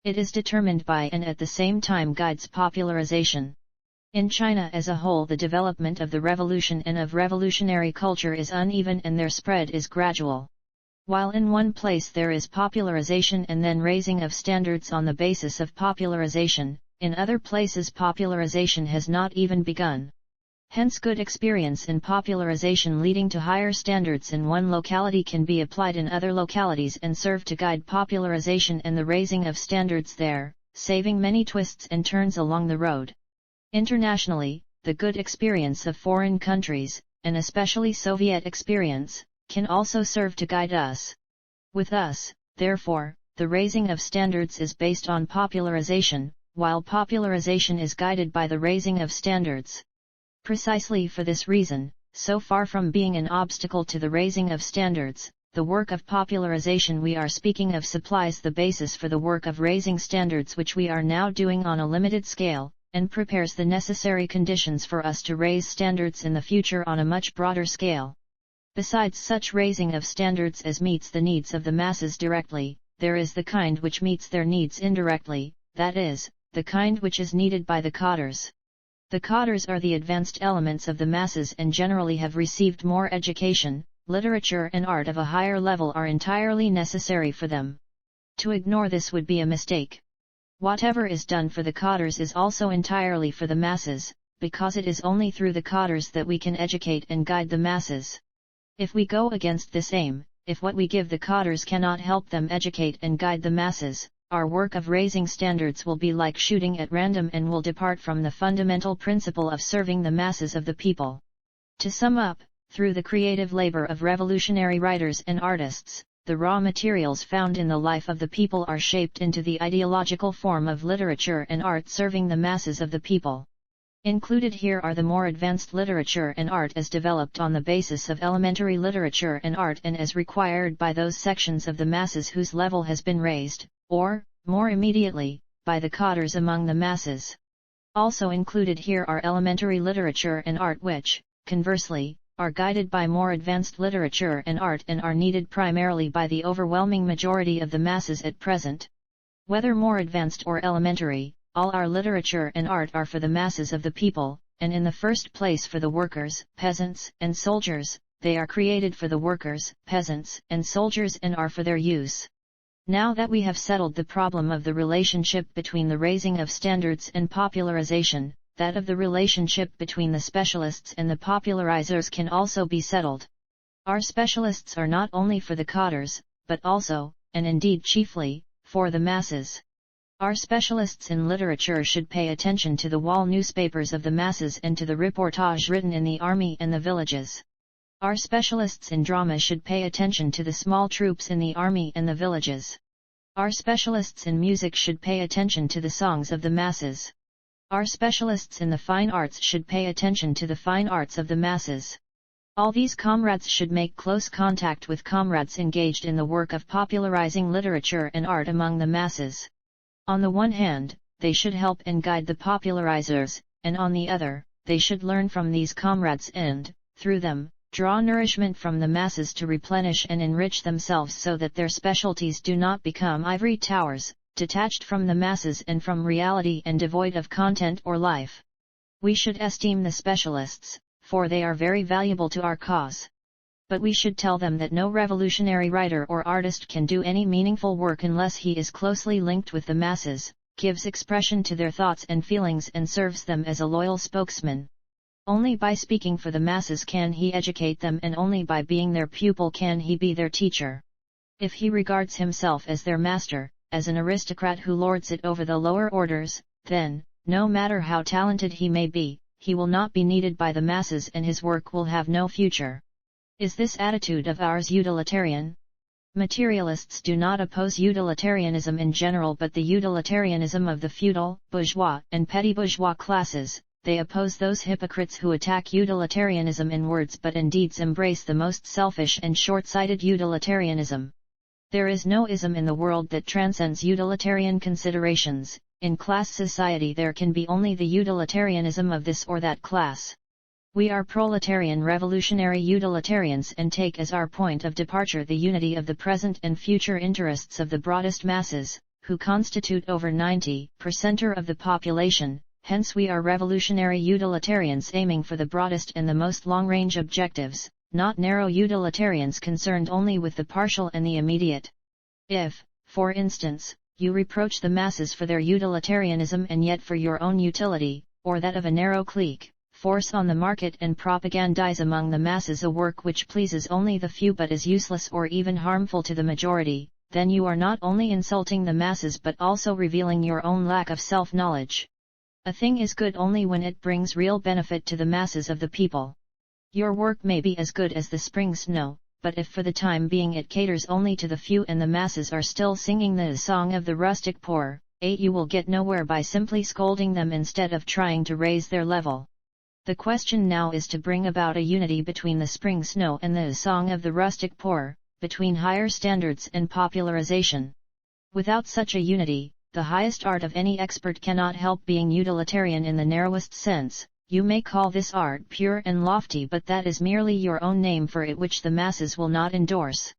It is determined by and at the same time guides popularization. In China as a whole the development of the revolution and of revolutionary culture is uneven and their spread is gradual. While in one place there is popularization and then raising of standards on the basis of popularization, in other places popularization has not even begun. Hence good experience in popularization leading to higher standards in one locality can be applied in other localities and serve to guide popularization and the raising of standards there, saving many twists and turns along the road. Internationally, the good experience of foreign countries, and especially Soviet experience, can also serve to guide us. With us, therefore, the raising of standards is based on popularization, while popularization is guided by the raising of standards. Precisely for this reason, so far from being an obstacle to the raising of standards, the work of popularization we are speaking of supplies the basis for the work of raising standards which we are now doing on a limited scale, and prepares the necessary conditions for us to raise standards in the future on a much broader scale. Besides such raising of standards as meets the needs of the masses directly, there is the kind which meets their needs indirectly, that is, the kind which is needed by the cadres. The cadres are the advanced elements of the masses and generally have received more education, literature and art of a higher level are entirely necessary for them. To ignore this would be a mistake. Whatever is done for the cadres is also entirely for the masses, because it is only through the cadres that we can educate and guide the masses. If we go against this aim, if what we give the cadres cannot help them educate and guide the masses, our work of raising standards will be like shooting at random and will depart from the fundamental principle of serving the masses of the people. To sum up, through the creative labor of revolutionary writers and artists, the raw materials found in the life of the people are shaped into the ideological form of literature and art serving the masses of the people. Included here are the more advanced literature and art as developed on the basis of elementary literature and art and as required by those sections of the masses whose level has been raised, or, more immediately, by the cadres among the masses. Also included here are elementary literature and art which, conversely, are guided by more advanced literature and art and are needed primarily by the overwhelming majority of the masses at present. Whether more advanced or elementary, all our literature and art are for the masses of the people, and in the first place for the workers, peasants, and soldiers. They are created for the workers, peasants, and soldiers and are for their use. Now that we have settled the problem of the relationship between the raising of standards and popularization, that of the relationship between the specialists and the popularizers can also be settled. Our specialists are not only for the cadres, but also, and indeed chiefly, for the masses. Our specialists in literature should pay attention to the wall newspapers of the masses and to the reportage written in the army and the villages. Our specialists in drama should pay attention to the small troops in the army and the villages. Our specialists in music should pay attention to the songs of the masses. Our specialists in the fine arts should pay attention to the fine arts of the masses. All these comrades should make close contact with comrades engaged in the work of popularizing literature and art among the masses. On the one hand, they should help and guide the popularizers, and on the other, they should learn from these comrades and, through them, draw nourishment from the masses to replenish and enrich themselves so that their specialties do not become ivory towers, detached from the masses and from reality and devoid of content or life. We should esteem the specialists, for they are very valuable to our cause. But we should tell them that no revolutionary writer or artist can do any meaningful work unless he is closely linked with the masses, gives expression to their thoughts and feelings and serves them as a loyal spokesman. Only by speaking for the masses can he educate them and only by being their pupil can he be their teacher. If he regards himself as their master, as an aristocrat who lords it over the lower orders, then, no matter how talented he may be, he will not be needed by the masses and his work will have no future. Is this attitude of ours utilitarian? Materialists do not oppose utilitarianism in general but the utilitarianism of the feudal, bourgeois, and petty bourgeois classes. They oppose those hypocrites who attack utilitarianism in words but in deeds embrace the most selfish and short-sighted utilitarianism. There is no ism in the world that transcends utilitarian considerations. In class society there can be only the utilitarianism of this or that class. We are proletarian revolutionary utilitarians and take as our point of departure the unity of the present and future interests of the broadest masses, who constitute over 90% of the population. Hence we are revolutionary utilitarians aiming for the broadest and the most long-range objectives, not narrow utilitarians concerned only with the partial and the immediate. If, for instance, you reproach the masses for their utilitarianism and yet for your own utility, or that of a narrow clique, force on the market and propagandize among the masses a work which pleases only the few but is useless or even harmful to the majority, then you are not only insulting the masses but also revealing your own lack of self-knowledge. A thing is good only when it brings real benefit to the masses of the people. Your work may be as good as the spring snow, but if for the time being it caters only to the few and the masses are still singing the song of the rustic poor, you will get nowhere by simply scolding them instead of trying to raise their level. The question now is to bring about a unity between the spring snow and the song of the rustic poor, between higher standards and popularization. Without such a unity, the highest art of any expert cannot help being utilitarian in the narrowest sense. You may call this art pure and lofty but that is merely your own name for it which the masses will not endorse.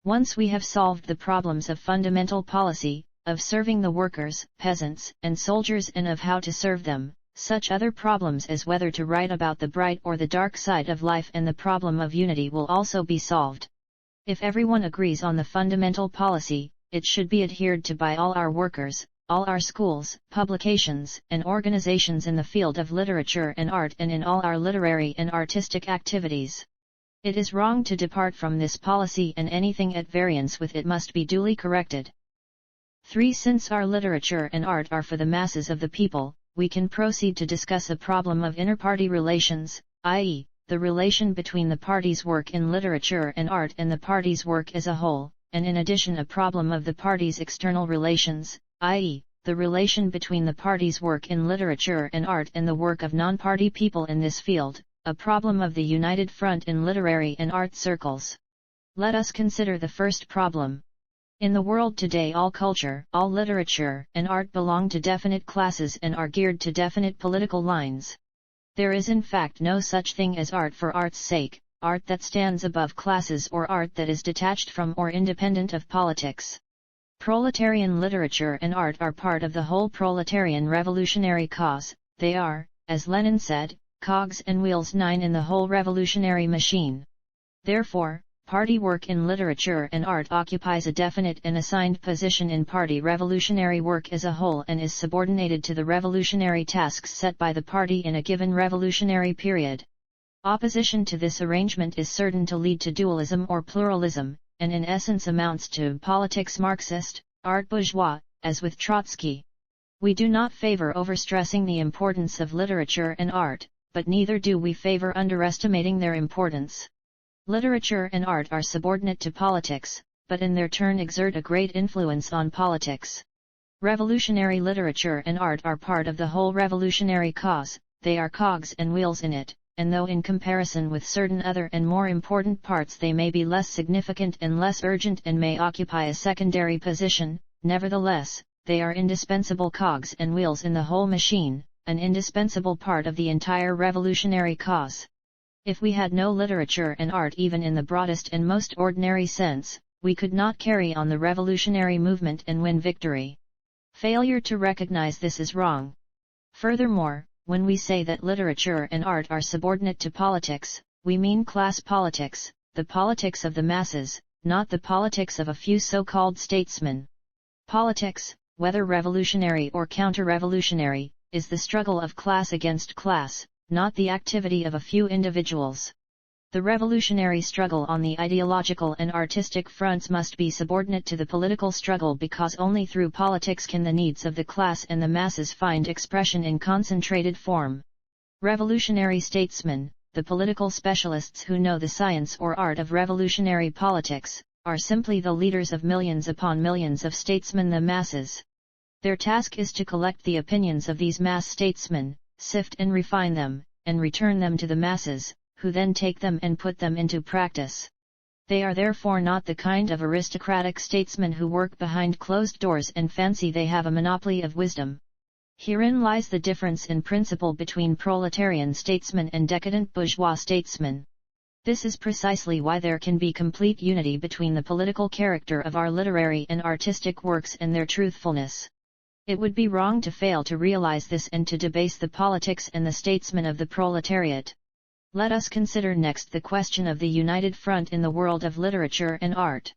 Once we have solved the problems of fundamental policy, of serving the workers, peasants, and soldiers and of how to serve them, such other problems as whether to write about the bright or the dark side of life and the problem of unity will also be solved. If everyone agrees on the fundamental policy, it should be adhered to by all our workers, all our schools, publications, and organizations in the field of literature and art and in all our literary and artistic activities. It is wrong to depart from this policy and anything at variance with it must be duly corrected. 3. Since our literature and art are for the masses of the people, we can proceed to discuss a problem of inter-party relations, i.e., the relation between the party's work in literature and art and the party's work as a whole, and in addition a problem of the party's external relations, i.e., the relation between the party's work in literature and art and the work of non-party people in this field, a problem of the united front in literary and art circles. Let us consider the first problem. In the world today all culture, all literature, and art belong to definite classes and are geared to definite political lines. There is in fact no such thing as art for art's sake, art that stands above classes or art that is detached from or independent of politics. Proletarian literature and art are part of the whole proletarian revolutionary cause, they are, as Lenin said, cogs and wheels 9 in the whole revolutionary machine. Therefore, party work in literature and art occupies a definite and assigned position in party revolutionary work as a whole and is subordinated to the revolutionary tasks set by the party in a given revolutionary period. Opposition to this arrangement is certain to lead to dualism or pluralism, and in essence amounts to politics Marxist, art bourgeois, as with Trotsky. We do not favor overstressing the importance of literature and art, but neither do we favor underestimating their importance. Literature and art are subordinate to politics, but in their turn exert a great influence on politics. Revolutionary literature and art are part of the whole revolutionary cause, they are cogs and wheels in it, and though in comparison with certain other and more important parts they may be less significant and less urgent and may occupy a secondary position, nevertheless, they are indispensable cogs and wheels in the whole machine, an indispensable part of the entire revolutionary cause. If we had no literature and art even in the broadest and most ordinary sense, we could not carry on the revolutionary movement and win victory. Failure to recognize this is wrong. Furthermore, when we say that literature and art are subordinate to politics, we mean class politics, the politics of the masses, not the politics of a few so-called statesmen. Politics, whether revolutionary or counter-revolutionary, is the struggle of class against class, not the activity of a few individuals. The revolutionary struggle on the ideological and artistic fronts must be subordinate to the political struggle, because only through politics can the needs of the class and the masses find expression in concentrated form. Revolutionary statesmen, the political specialists who know the science or art of revolutionary politics, are simply the leaders of millions upon millions of statesmen, the masses. Their task is to collect the opinions of these mass statesmen, sift and refine them, and return them to the masses, who then take them and put them into practice. They are therefore not the kind of aristocratic statesmen who work behind closed doors and fancy they have a monopoly of wisdom. Herein lies the difference in principle between proletarian statesmen and decadent bourgeois statesmen. This is precisely why there can be complete unity between the political character of our literary and artistic works and their truthfulness. It would be wrong to fail to realize this and to debase the politics and the statesmen of the proletariat. Let us consider next the question of the united front in the world of literature and art.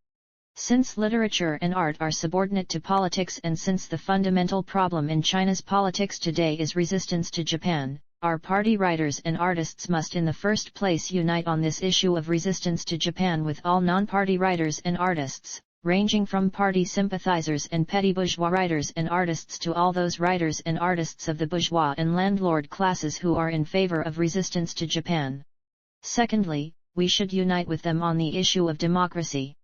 Since literature and art are subordinate to politics, and since the fundamental problem in China's politics today is resistance to Japan, our party writers and artists must in the first place unite on this issue of resistance to Japan with all non-party writers and artists, ranging from party sympathizers and petty bourgeois writers and artists to all those writers and artists of the bourgeois and landlord classes who are in favor of resistance to Japan. Secondly, we should unite with them on the issue of democracy.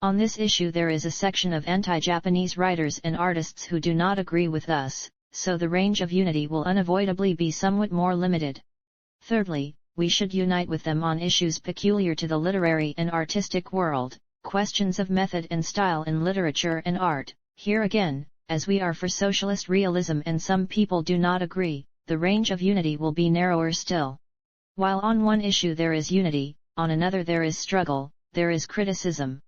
On this issue there is a section of anti-Japanese writers and artists who do not agree with us, so the range of unity will unavoidably be somewhat more limited. Thirdly, we should unite with them on issues peculiar to the literary and artistic world, questions of method and style in literature and art. Here again, as we are for socialist realism and some people do not agree, the range of unity will be narrower still. While on one issue there is unity, on another there is struggle, there is criticism.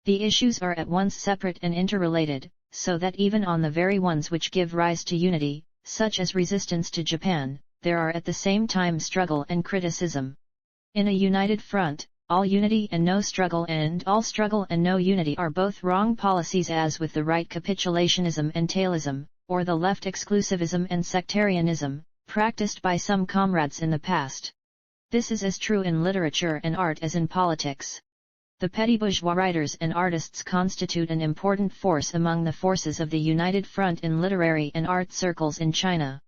The issues are at once separate and interrelated, so that even on the very ones which give rise to unity, such as resistance to Japan, there are at the same time struggle and criticism. In a united front, all unity and no struggle, and all struggle and no unity are both wrong policies, as with the right capitulationism and tailism, or the left exclusivism and sectarianism, practiced by some comrades in the past. This is as true in literature and art as in politics. The petty bourgeois writers and artists constitute an important force among the forces of the united front in literary and art circles in China.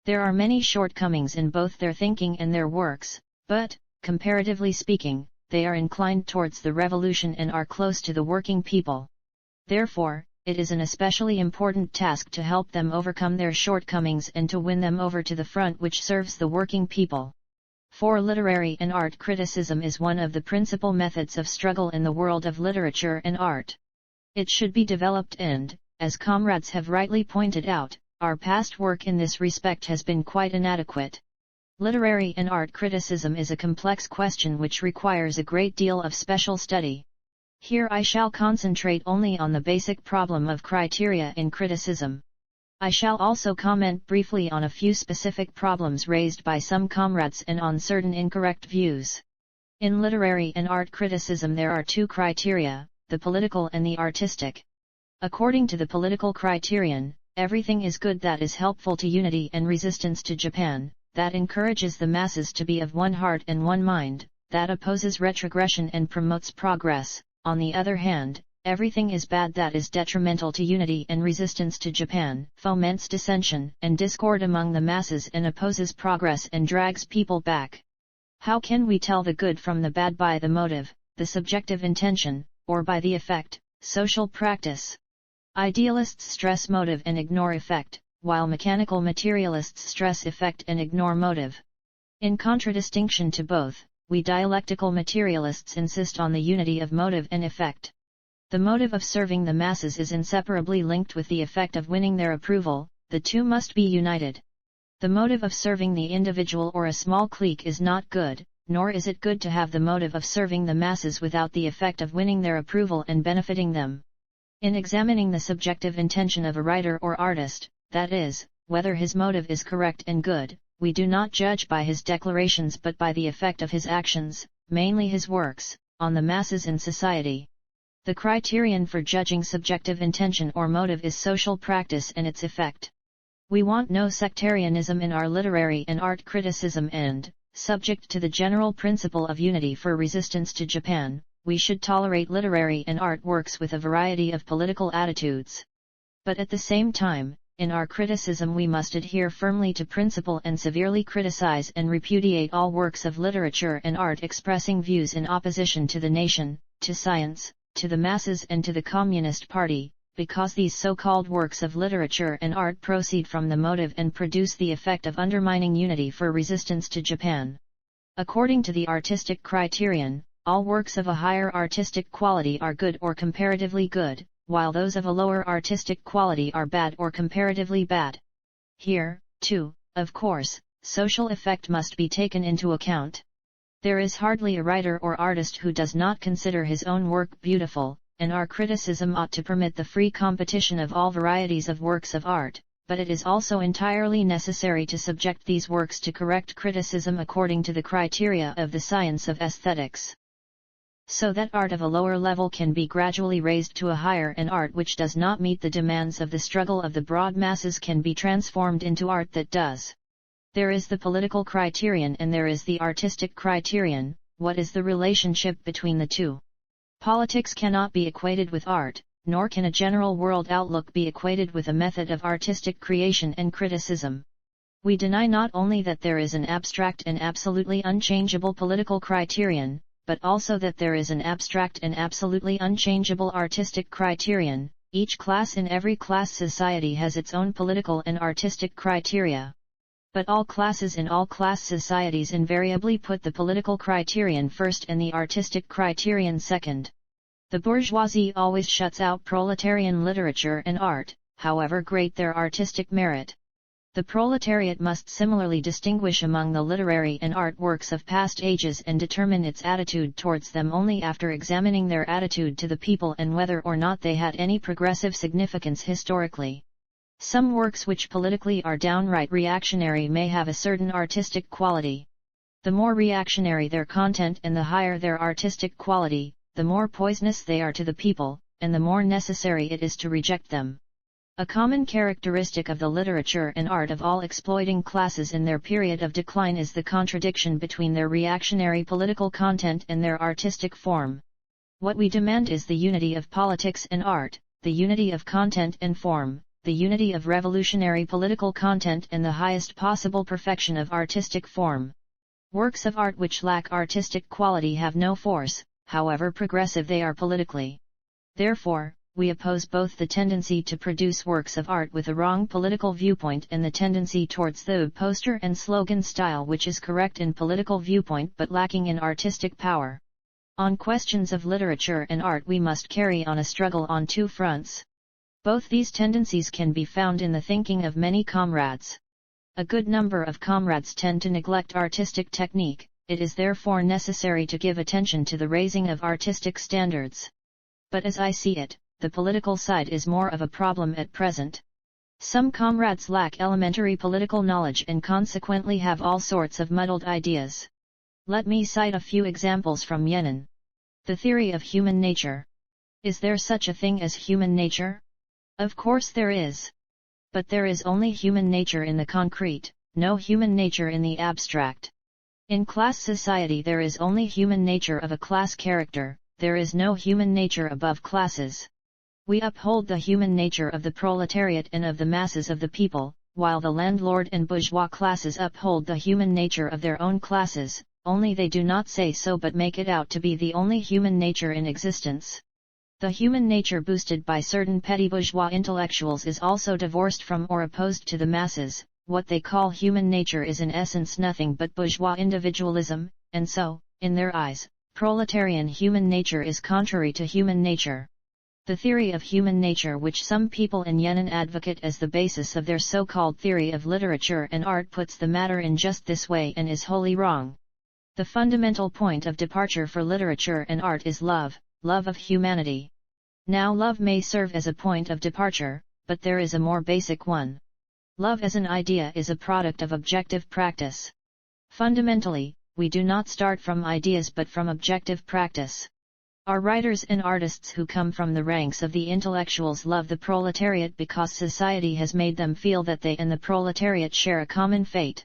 There are many shortcomings in both their thinking and their works, but, comparatively speaking, they are inclined towards the revolution and are close to the working people. Therefore, it is an especially important task to help them overcome their shortcomings and to win them over to the front which serves the working people. For literary and art criticism is one of the principal methods of struggle in the world of literature and art. It should be developed and, as comrades have rightly pointed out, our past work in this respect has been quite inadequate. Literary and art criticism is a complex question which requires a great deal of special study. Here I shall concentrate only on the basic problem of criteria in criticism. I shall also comment briefly on a few specific problems raised by some comrades and on certain incorrect views. In literary and art criticism there are two criteria, the political and the artistic. According to the political criterion, everything is good that is helpful to unity and resistance to Japan, that encourages the masses to be of one heart and one mind, that opposes retrogression and promotes progress. On the other hand, everything is bad that is detrimental to unity and resistance to Japan, foments dissension and discord among the masses and opposes progress and drags people back. How can we tell the good from the bad? By the motive, the subjective intention, or by the effect, social practice. Idealists stress motive and ignore effect, while mechanical materialists stress effect and ignore motive. In contradistinction to both, we dialectical materialists insist on the unity of motive and effect. The motive of serving the masses is inseparably linked with the effect of winning their approval, the two must be united. The motive of serving the individual or a small clique is not good, nor is it good to have the motive of serving the masses without the effect of winning their approval and benefiting them. In examining the subjective intention of a writer or artist, that is, whether his motive is correct and good, we do not judge by his declarations but by the effect of his actions, mainly his works, on the masses and society. The criterion for judging subjective intention or motive is social practice and its effect. We want no sectarianism in our literary and art criticism and, subject to the general principle of unity for resistance to Japan, we should tolerate literary and art works with a variety of political attitudes. But at the same time, in our criticism we must adhere firmly to principle and severely criticize and repudiate all works of literature and art expressing views in opposition to the nation, to science, to the masses and to the Communist Party, because these so-called works of literature and art proceed from the motive and produce the effect of undermining unity for resistance to Japan. According to the artistic criterion, all works of a higher artistic quality are good or comparatively good, while those of a lower artistic quality are bad or comparatively bad. Here, too, of course, social effect must be taken into account. There is hardly a writer or artist who does not consider his own work beautiful, and our criticism ought to permit the free competition of all varieties of works of art, but it is also entirely necessary to subject these works to correct criticism according to the criteria of the science of aesthetics, so that art of a lower level can be gradually raised to a higher, and art which does not meet the demands of the struggle of the broad masses can be transformed into art that does. There is the political criterion and there is the artistic criterion. What is the relationship between the two? Politics cannot be equated with art, nor can a general world outlook be equated with a method of artistic creation and criticism. We deny not only that there is an abstract and absolutely unchangeable political criterion, but also that there is an abstract and absolutely unchangeable artistic criterion. Each class in every class society has its own political and artistic criteria. But all classes in all class societies invariably put the political criterion first and the artistic criterion second. The bourgeoisie always shuts out proletarian literature and art, however great their artistic merit. The proletariat must similarly distinguish among the literary and art works of past ages and determine its attitude towards them only after examining their attitude to the people and whether or not they had any progressive significance historically. Some works which politically are downright reactionary may have a certain artistic quality. The more reactionary their content and the higher their artistic quality, the more poisonous they are to the people, and the more necessary it is to reject them. A common characteristic of the literature and art of all exploiting classes in their period of decline is the contradiction between their reactionary political content and their artistic form. What we demand is the unity of politics and art, the unity of content and form, the unity of revolutionary political content and the highest possible perfection of artistic form. Works of art which lack artistic quality have no force, however progressive they are politically. Therefore, we oppose both the tendency to produce works of art with a wrong political viewpoint and the tendency towards the poster and slogan style which is correct in political viewpoint but lacking in artistic power. On questions of literature and art we must carry on a struggle on two fronts. Both these tendencies can be found in the thinking of many comrades. A good number of comrades tend to neglect artistic technique. It is therefore necessary to give attention to the raising of artistic standards. But as I see it, the political side is more of a problem at present. Some comrades lack elementary political knowledge and consequently have all sorts of muddled ideas. Let me cite a few examples from Yenan. The theory of human nature. Is there such a thing as human nature? Of course there is. But there is only human nature in the concrete, no human nature in the abstract. In class society there is only human nature of a class character, there is no human nature above classes. We uphold the human nature of the proletariat and of the masses of the people, while the landlord and bourgeois classes uphold the human nature of their own classes, only they do not say so but make it out to be the only human nature in existence. The human nature boosted by certain petty bourgeois intellectuals is also divorced from or opposed to the masses. What they call human nature is in essence nothing but bourgeois individualism, and so, in their eyes, proletarian human nature is contrary to human nature. The theory of human nature which some people in Yenan advocate as the basis of their so-called theory of literature and art puts the matter in just this way and is wholly wrong. The fundamental point of departure for literature and art is love, love of humanity. Now love may serve as a point of departure, but there is a more basic one. Love as an idea is a product of objective practice. Fundamentally, we do not start from ideas but from objective practice. Our writers and artists who come from the ranks of the intellectuals love the proletariat because society has made them feel that they and the proletariat share a common fate.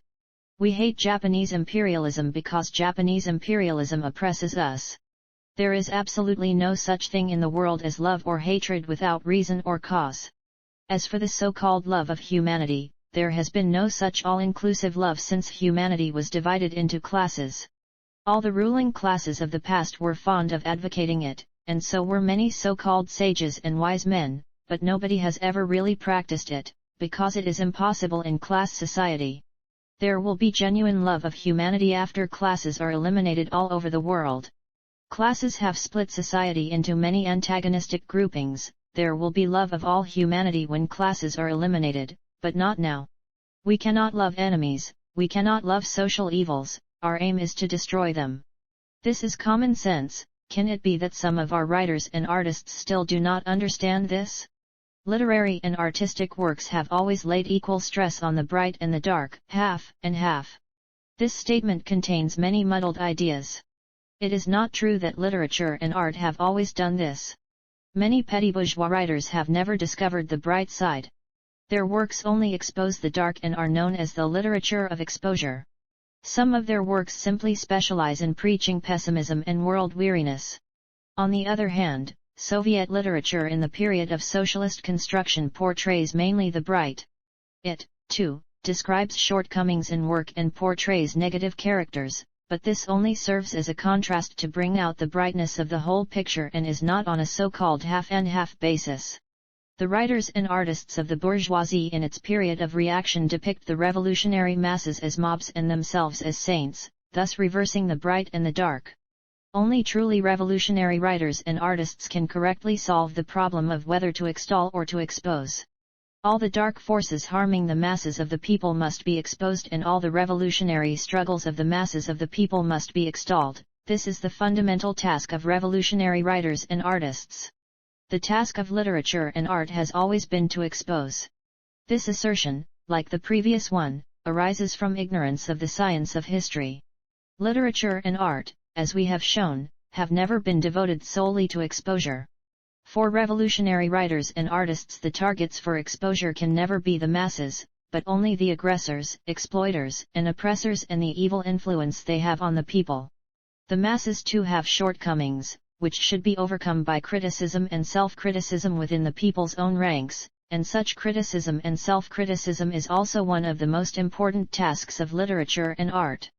We hate Japanese imperialism because Japanese imperialism oppresses us. There is absolutely no such thing in the world as love or hatred without reason or cause. As for the so-called love of humanity, there has been no such all-inclusive love since humanity was divided into classes. All the ruling classes of the past were fond of advocating it, and so were many so-called sages and wise men, but nobody has ever really practiced it, because it is impossible in class society. There will be genuine love of humanity after classes are eliminated all over the world. Classes have split society into many antagonistic groupings. There will be love of all humanity when classes are eliminated, but not now. We cannot love enemies, we cannot love social evils, our aim is to destroy them. This is common sense. Can it be that some of our writers and artists still do not understand this? Literary and artistic works have always laid equal stress on the bright and the dark, half and half. This statement contains many muddled ideas. It is not true that literature and art have always done this. Many petty bourgeois writers have never discovered the bright side. Their works only expose the dark and are known as the literature of exposure. Some of their works simply specialize in preaching pessimism and world weariness. On the other hand, Soviet literature in the period of socialist construction portrays mainly the bright. It, too, describes shortcomings in work and portrays negative characters, but this only serves as a contrast to bring out the brightness of the whole picture and is not on a so-called half-and-half basis. The writers and artists of the bourgeoisie in its period of reaction depict the revolutionary masses as mobs and themselves as saints, thus reversing the bright and the dark. Only truly revolutionary writers and artists can correctly solve the problem of whether to extol or to expose. All the dark forces harming the masses of the people must be exposed and all the revolutionary struggles of the masses of the people must be extolled. This is the fundamental task of revolutionary writers and artists. The task of literature and art has always been to expose. This assertion, like the previous one, arises from ignorance of the science of history. Literature and art, as we have shown, have never been devoted solely to exposure. For revolutionary writers and artists, the targets for exposure can never be the masses, but only the aggressors, exploiters, and oppressors and the evil influence they have on the people. The masses too have shortcomings, which should be overcome by criticism and self-criticism within the people's own ranks, and such criticism and self-criticism is also one of the most important tasks of literature and art.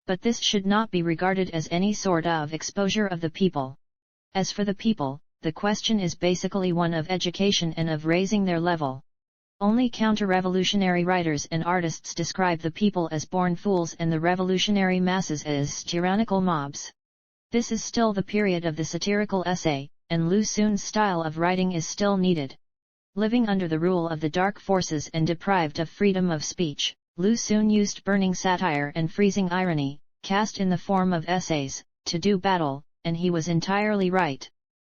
But this should not be regarded as any sort of exposure of the people. As for the people, the question is basically one of education and of raising their level. Only counter-revolutionary writers and artists describe the people as born fools and the revolutionary masses as tyrannical mobs. This is still the period of the satirical essay, and Lu Xun's style of writing is still needed. Living under the rule of the dark forces and deprived of freedom of speech, Lu Xun used burning satire and freezing irony, cast in the form of essays, to do battle, and he was entirely right.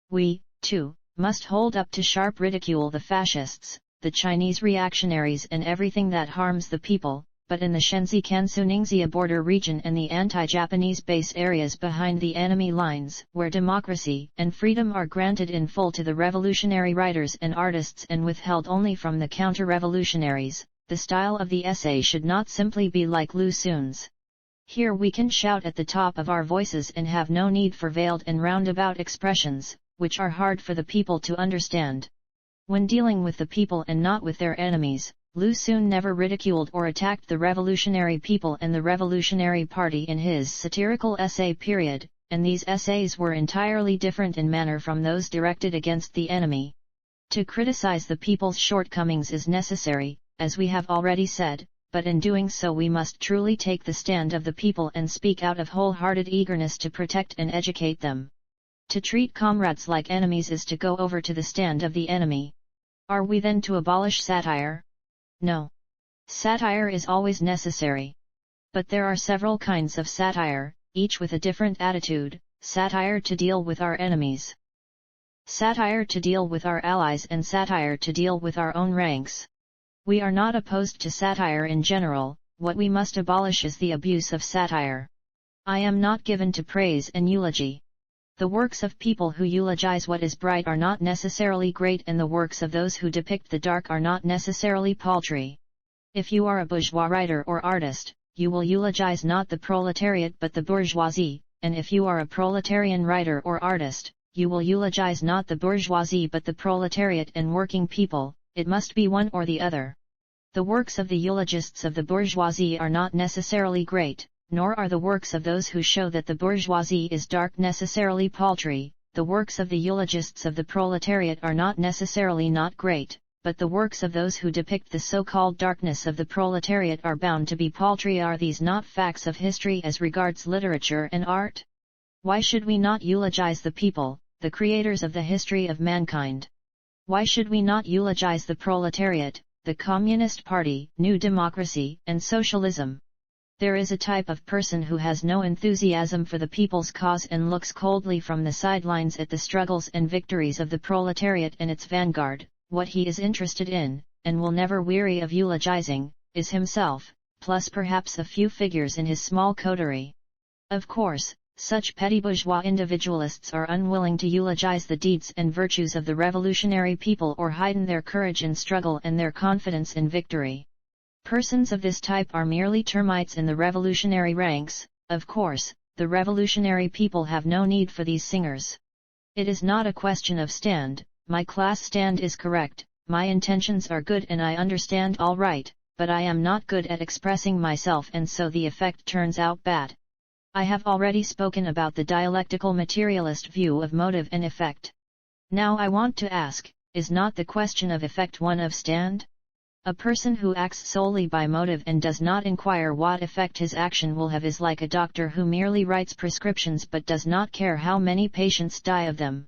We, too, must hold up to sharp ridicule the fascists, the Chinese reactionaries and everything that harms the people, but in the Shenzi-Kansu-Ningxia border region and the anti-Japanese base areas behind the enemy lines, where democracy and freedom are granted in full to the revolutionary writers and artists and withheld only from the counter-revolutionaries, the style of the essay should not simply be like Lu Xun's. Here we can shout at the top of our voices and have no need for veiled and roundabout expressions, which are hard for the people to understand. When dealing with the people and not with their enemies, Lu Xun never ridiculed or attacked the revolutionary people and the Revolutionary Party in his satirical essay period, and these essays were entirely different in manner from those directed against the enemy. To criticize the people's shortcomings is necessary, as we have already said, but in doing so we must truly take the stand of the people and speak out of wholehearted eagerness to protect and educate them. To treat comrades like enemies is to go over to the stand of the enemy. Are we then to abolish satire? No. Satire is always necessary. But there are several kinds of satire, each with a different attitude: satire to deal with our enemies, satire to deal with our allies, and satire to deal with our own ranks. We are not opposed to satire in general. What we must abolish is the abuse of satire. I am not given to praise and eulogy. The works of people who eulogize what is bright are not necessarily great, and the works of those who depict the dark are not necessarily paltry. If you are a bourgeois writer or artist, you will eulogize not the proletariat but the bourgeoisie, and if you are a proletarian writer or artist, you will eulogize not the bourgeoisie but the proletariat and working people. It must be one or the other. The works of the eulogists of the bourgeoisie are not necessarily great, nor are the works of those who show that the bourgeoisie is dark necessarily paltry. The works of the eulogists of the proletariat are not necessarily not great, but the works of those who depict the so-called darkness of the proletariat are bound to be paltry. Are these not facts of history as regards literature and art? Why should we not eulogize the people, the creators of the history of mankind? Why should we not eulogize the proletariat, the Communist Party, New Democracy, and Socialism? There is a type of person who has no enthusiasm for the people's cause and looks coldly from the sidelines at the struggles and victories of the proletariat and its vanguard. What he is interested in, and will never weary of eulogizing, is himself, plus perhaps a few figures in his small coterie. Of course, such petty bourgeois individualists are unwilling to eulogize the deeds and virtues of the revolutionary people or heighten their courage in struggle and their confidence in victory. Persons of this type are merely termites in the revolutionary ranks. Of course, the revolutionary people have no need for these singers. It is not a question of stand. My class stand is correct, my intentions are good and I understand all right, but I am not good at expressing myself and so the effect turns out bad. I have already spoken about the dialectical materialist view of motive and effect. Now I want to ask, is not the question of effect one of stand? A person who acts solely by motive and does not inquire what effect his action will have is like a doctor who merely writes prescriptions but does not care how many patients die of them.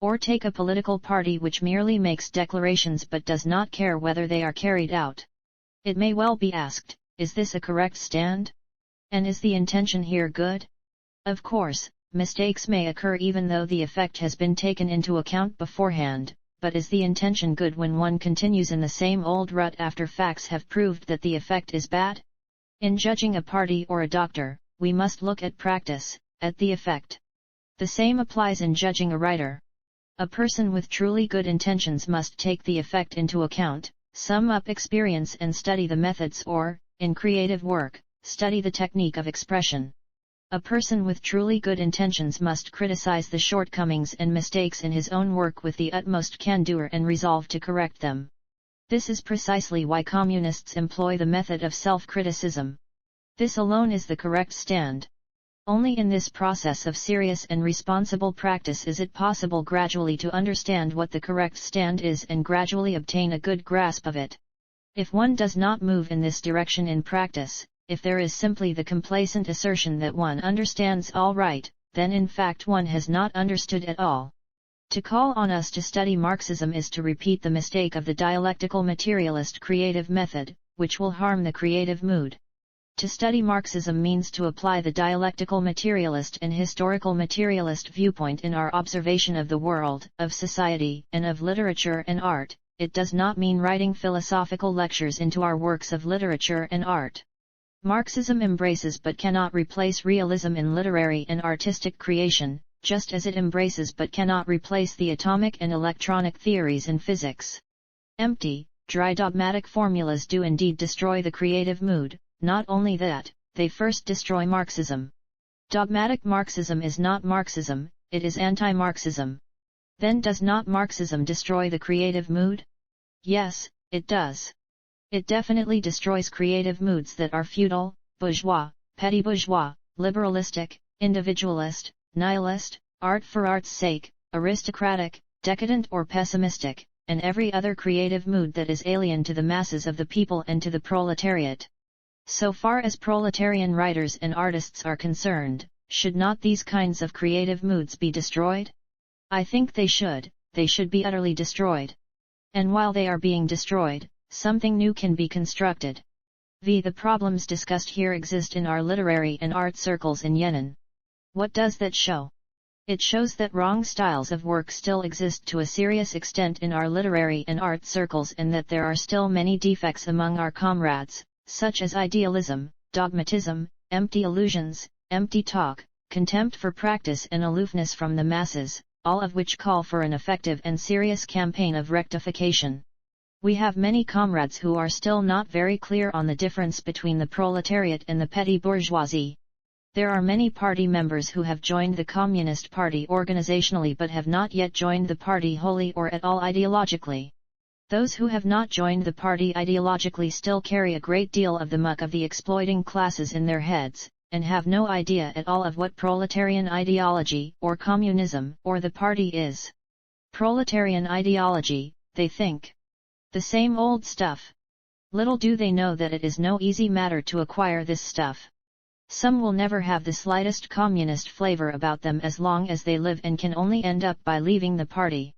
Or take a political party which merely makes declarations but does not care whether they are carried out. It may well be asked, is this a correct stand? And is the intention here good? Of course, mistakes may occur even though the effect has been taken into account beforehand, but is the intention good when one continues in the same old rut after facts have proved that the effect is bad? In judging a party or a doctor, we must look at practice, at the effect. The same applies in judging a writer. A person with truly good intentions must take the effect into account, sum up experience and study the methods or, in creative work, study the technique of expression. A person with truly good intentions must criticize the shortcomings and mistakes in his own work with the utmost candor and resolve to correct them. This is precisely why communists employ the method of self-criticism. This alone is the correct stand. Only in this process of serious and responsible practice is it possible gradually to understand what the correct stand is and gradually obtain a good grasp of it. If one does not move in this direction in practice, if there is simply the complacent assertion that one understands all right, then in fact one has not understood at all. To call on us to study Marxism is to repeat the mistake of the dialectical materialist creative method, which will harm the creative mood. To study Marxism means to apply the dialectical materialist and historical materialist viewpoint in our observation of the world, of society, and of literature and art. It does not mean writing philosophical lectures into our works of literature and art. Marxism embraces but cannot replace realism in literary and artistic creation, just as it embraces but cannot replace the atomic and electronic theories in physics. Empty, dry dogmatic formulas do indeed destroy the creative mood. Not only that, they first destroy Marxism. Dogmatic Marxism is not Marxism, it is anti-Marxism. Then does not Marxism destroy the creative mood? Yes, it does. It definitely destroys creative moods that are feudal, bourgeois, petty bourgeois, liberalistic, individualist, nihilist, art for art's sake, aristocratic, decadent or pessimistic, and every other creative mood that is alien to the masses of the people and to the proletariat. So far as proletarian writers and artists are concerned, should not these kinds of creative moods be destroyed? I think they should be utterly destroyed. And while they are being destroyed, something new can be constructed. The problems discussed here exist in our literary and art circles in Yenan. What does that show? It shows that wrong styles of work still exist to a serious extent in our literary and art circles and that there are still many defects among our comrades, such as idealism, dogmatism, empty illusions, empty talk, contempt for practice and aloofness from the masses, all of which call for an effective and serious campaign of rectification. We have many comrades who are still not very clear on the difference between the proletariat and the petty bourgeoisie. There are many party members who have joined the Communist Party organizationally but have not yet joined the party wholly or at all ideologically. Those who have not joined the party ideologically still carry a great deal of the muck of the exploiting classes in their heads, and have no idea at all of what proletarian ideology, or communism, or the party is. Proletarian ideology, they think. The same old stuff. Little do they know that it is no easy matter to acquire this stuff. Some will never have the slightest communist flavor about them as long as they live and can only end up by leaving the party.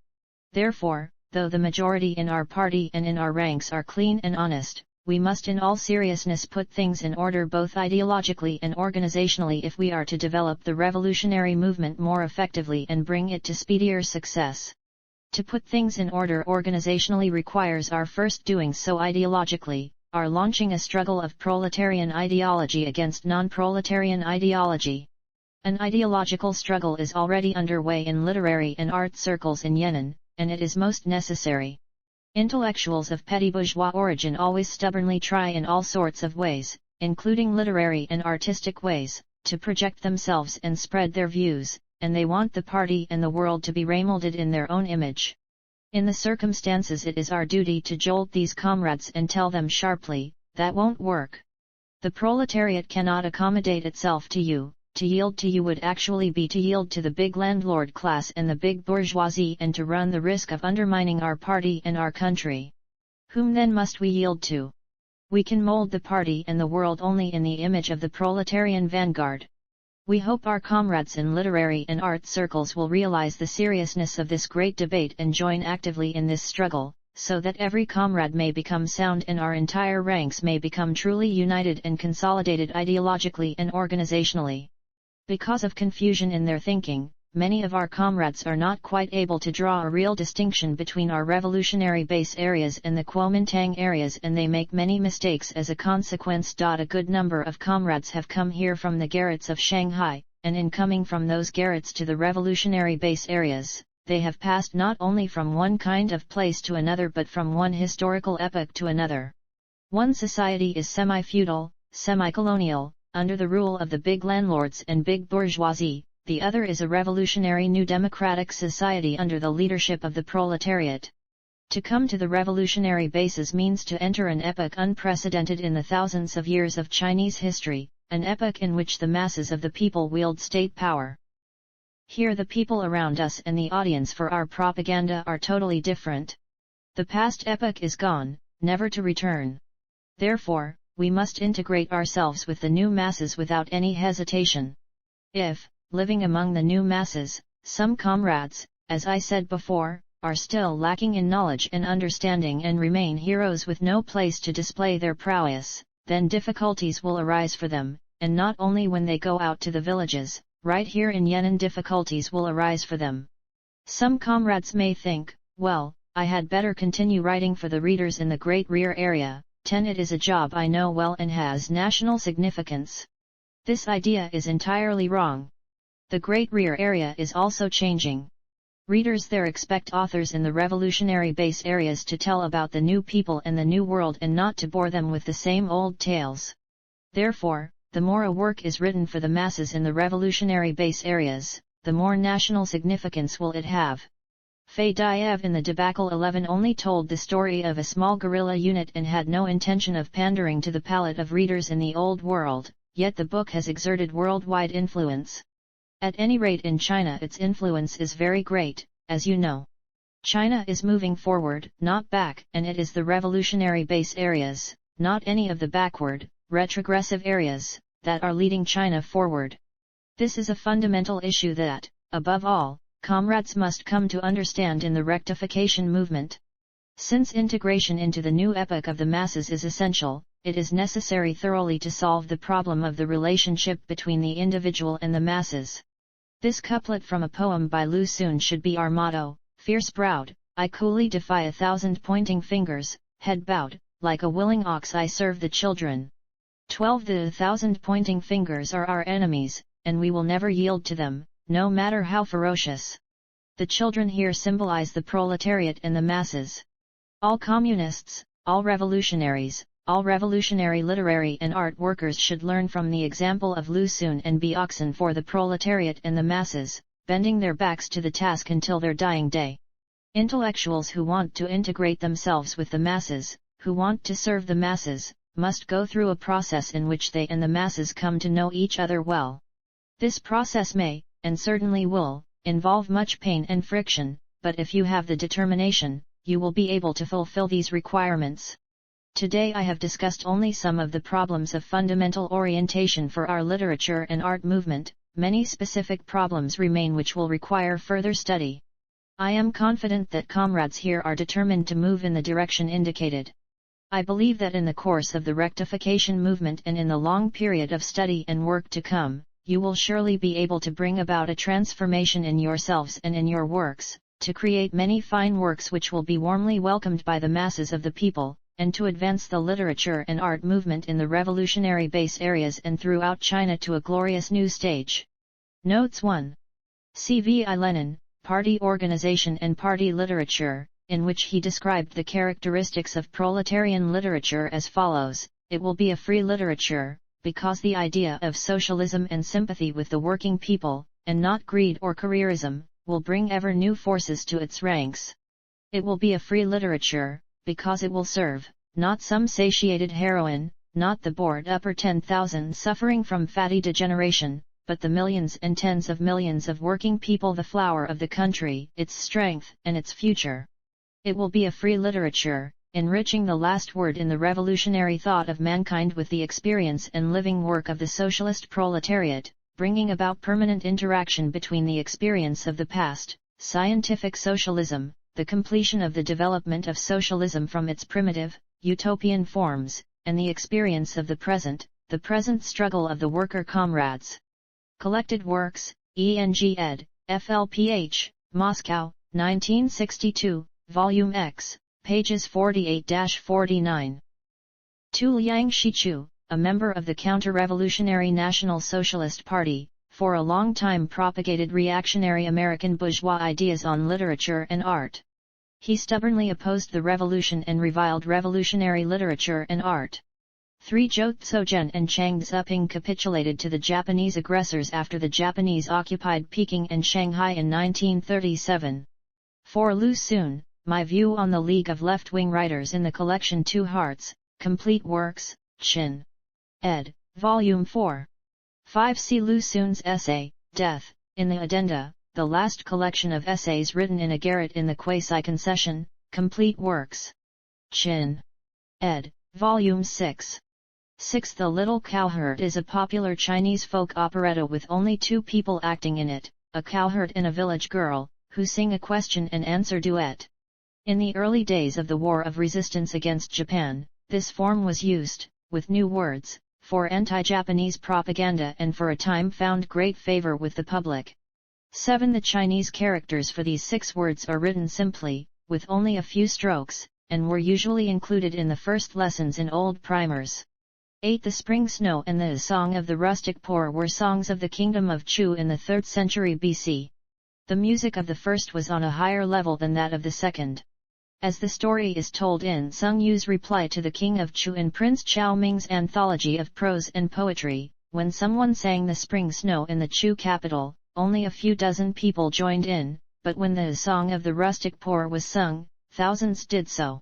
Therefore, though the majority in our party and in our ranks are clean and honest, we must in all seriousness put things in order both ideologically and organizationally if we are to develop the revolutionary movement more effectively and bring it to speedier success. To put things in order organizationally requires our first doing so ideologically, our launching a struggle of proletarian ideology against non-proletarian ideology. An ideological struggle is already underway in literary and art circles in Yenan, and it is most necessary. Intellectuals of petty bourgeois origin always stubbornly try in all sorts of ways, including literary and artistic ways, to project themselves and spread their views, and they want the party and the world to be remolded in their own image. In the circumstances it is our duty to jolt these comrades and tell them sharply, that won't work. The proletariat cannot accommodate itself to you. To yield to you would actually be to yield to the big landlord class and the big bourgeoisie and to run the risk of undermining our party and our country. Whom then must we yield to? We can mold the party and the world only in the image of the proletarian vanguard. We hope our comrades in literary and art circles will realize the seriousness of this great debate and join actively in this struggle, so that every comrade may become sound and our entire ranks may become truly united and consolidated ideologically and organizationally. Because of confusion in their thinking, many of our comrades are not quite able to draw a real distinction between our revolutionary base areas and the Kuomintang areas, and they make many mistakes as a consequence. A good number of comrades have come here from the garrets of Shanghai, and in coming from those garrets to the revolutionary base areas, they have passed not only from one kind of place to another but from one historical epoch to another. One society is semi-feudal, semi-colonial, under the rule of the big landlords and big bourgeoisie. The other is a revolutionary new democratic society under the leadership of the proletariat. To come to the revolutionary bases means to enter an epoch unprecedented in the thousands of years of Chinese history, an epoch in which the masses of the people wield state power. Here the people around us and the audience for our propaganda are totally different. The past epoch is gone, never to return. Therefore, we must integrate ourselves with the new masses without any hesitation. If, living among the new masses, some comrades, as I said before, are still lacking in knowledge and understanding and remain heroes with no place to display their prowess, then difficulties will arise for them, and not only when they go out to the villages, right here in Yenan difficulties will arise for them. Some comrades may think, well, I had better continue writing for the readers in the Great Rear area, it is a job I know well and has national significance. This idea is entirely wrong. The Great Rear area is also changing. Readers there expect authors in the revolutionary base areas to tell about the new people and the new world and not to bore them with the same old tales. Therefore, the more a work is written for the masses in the revolutionary base areas, the more national significance will it have. Fediev in the Debacle 11 only told the story of a small guerrilla unit and had no intention of pandering to the palate of readers in the old world, yet the book has exerted worldwide influence. At any rate in China its influence is very great, as you know. China is moving forward, not back, and it is the revolutionary base areas, not any of the backward, retrogressive areas, that are leading China forward. This is a fundamental issue that, above all, comrades must come to understand in the rectification movement. Since integration into the new epoch of the masses is essential, it is necessary thoroughly to solve the problem of the relationship between the individual and the masses. This couplet from a poem by Lu Xun should be our motto: fierce-browed, I coolly defy 1,000 pointing fingers, head bowed, like a willing ox I serve the children. 12 The 1,000 pointing fingers are our enemies, and we will never yield to them, no matter how ferocious. The children here symbolize the proletariat and the masses. All communists, all revolutionaries, all revolutionary literary and art workers should learn from the example of Lu Xun and be oxen for the proletariat and the masses, bending their backs to the task until their dying day. Intellectuals who want to integrate themselves with the masses, who want to serve the masses, must go through a process in which they and the masses come to know each other well. This process may, and certainly will, involve much pain and friction, but if you have the determination, you will be able to fulfill these requirements. Today I have discussed only some of the problems of fundamental orientation for our literature and art movement. Many specific problems remain which will require further study. I am confident that comrades here are determined to move in the direction indicated. I believe that in the course of the rectification movement and in the long period of study and work to come, you will surely be able to bring about a transformation in yourselves and in your works, to create many fine works which will be warmly welcomed by the masses of the people, and to advance the literature and art movement in the revolutionary base areas and throughout China to a glorious new stage. Notes 1. C.V. Lenin, Party Organization and Party Literature, in which he described the characteristics of proletarian literature as follows: it will be a free literature, because the idea of socialism and sympathy with the working people, and not greed or careerism, will bring ever new forces to its ranks. It will be a free literature, because it will serve, not some satiated heroine, not the bored upper 10,000 suffering from fatty degeneration, but the millions and tens of millions of working people, the flower of the country, its strength and its future. It will be a free literature, enriching the last word in the revolutionary thought of mankind with the experience and living work of the socialist proletariat, bringing about permanent interaction between the experience of the past, scientific socialism, the completion of the development of socialism from its primitive, utopian forms, and the experience of the present struggle of the worker comrades. Collected Works, Eng ed., FLPH, Moscow, 1962, Volume X, pages 48-49. Tu Liang Shichu, a member of the Counter-Revolutionary National Socialist Party, for a long time propagated reactionary American bourgeois ideas on literature and art. He stubbornly opposed the revolution and reviled revolutionary literature and art. 3. Zhou Tsozhen and Chang Zeping capitulated to the Japanese aggressors after the Japanese occupied Peking and Shanghai in 1937. 4. Lu Xun, My View on the League of Left-Wing Writers in the collection Two Hearts, Complete Works, Chin. ed., Volume 4. 5. C. Lu Xun's essay, Death, in the Addenda, the last collection of essays written in a garret in the Quasi-Concession, Complete Works. Chin. ed., Volume 6. 6. The Little Cowherd is a popular Chinese folk operetta with only two people acting in it, a cowherd and a village girl, who sing a question-and-answer duet. In the early days of the War of Resistance against Japan, this form was used, with new words, for anti-Japanese propaganda and for a time found great favor with the public. 7. The Chinese characters for these 6 words are written simply, with only a few strokes, and were usually included in the first lessons in old primers. 8. The Spring Snow and the Song of the Rustic Poor were songs of the Kingdom of Chu in the 3rd century BC. The music of the first was on a higher level than that of the second. As the story is told in Sung Yu's reply to the King of Chu in Prince Chao Ming's anthology of prose and poetry, when someone sang the Spring Snow in the Chu capital, only a few dozen people joined in, but when the Song of the Rustic Poor was sung, thousands did so.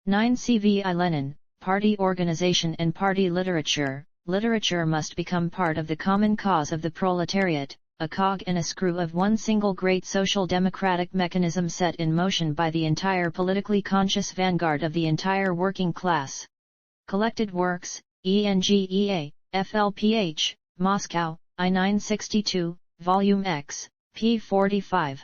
9. C.V. Lenin, Party Organization and Party Literature. Literature must become part of the common cause of the proletariat, a cog and a screw of one single great social democratic mechanism set in motion by the entire politically conscious vanguard of the entire working class. Collected Works, ENGEA, FLPH, Moscow, I-962, Volume X, p. 45.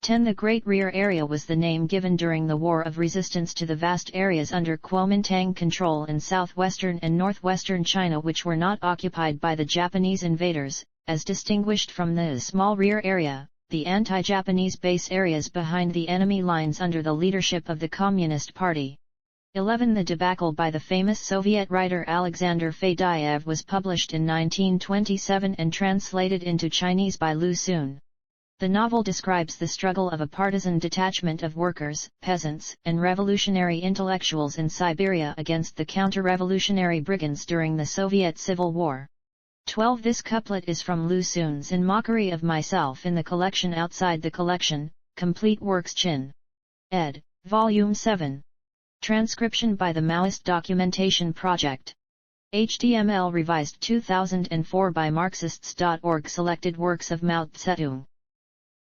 10. The Great Rear Area was the name given during the War of Resistance to the vast areas under Kuomintang control in southwestern and northwestern China which were not occupied by the Japanese invaders, as distinguished from the small rear area, the anti-Japanese base areas behind the enemy lines under the leadership of the Communist Party. 11. The debacle by the famous Soviet writer Alexander Fedyaev was published in 1927 and translated into Chinese by Lu Xun. The novel describes the struggle of a partisan detachment of workers, peasants, and revolutionary intellectuals in Siberia against the counter-revolutionary brigands during the Soviet Civil War. 12. This couplet is from Lu Xun's In Mockery of Myself in the collection Outside the Collection, Complete Works Chin. ed. Volume 7. Transcription by the Maoist Documentation Project. HTML revised 2004 by Marxists.org. Selected works of Mao Zedong.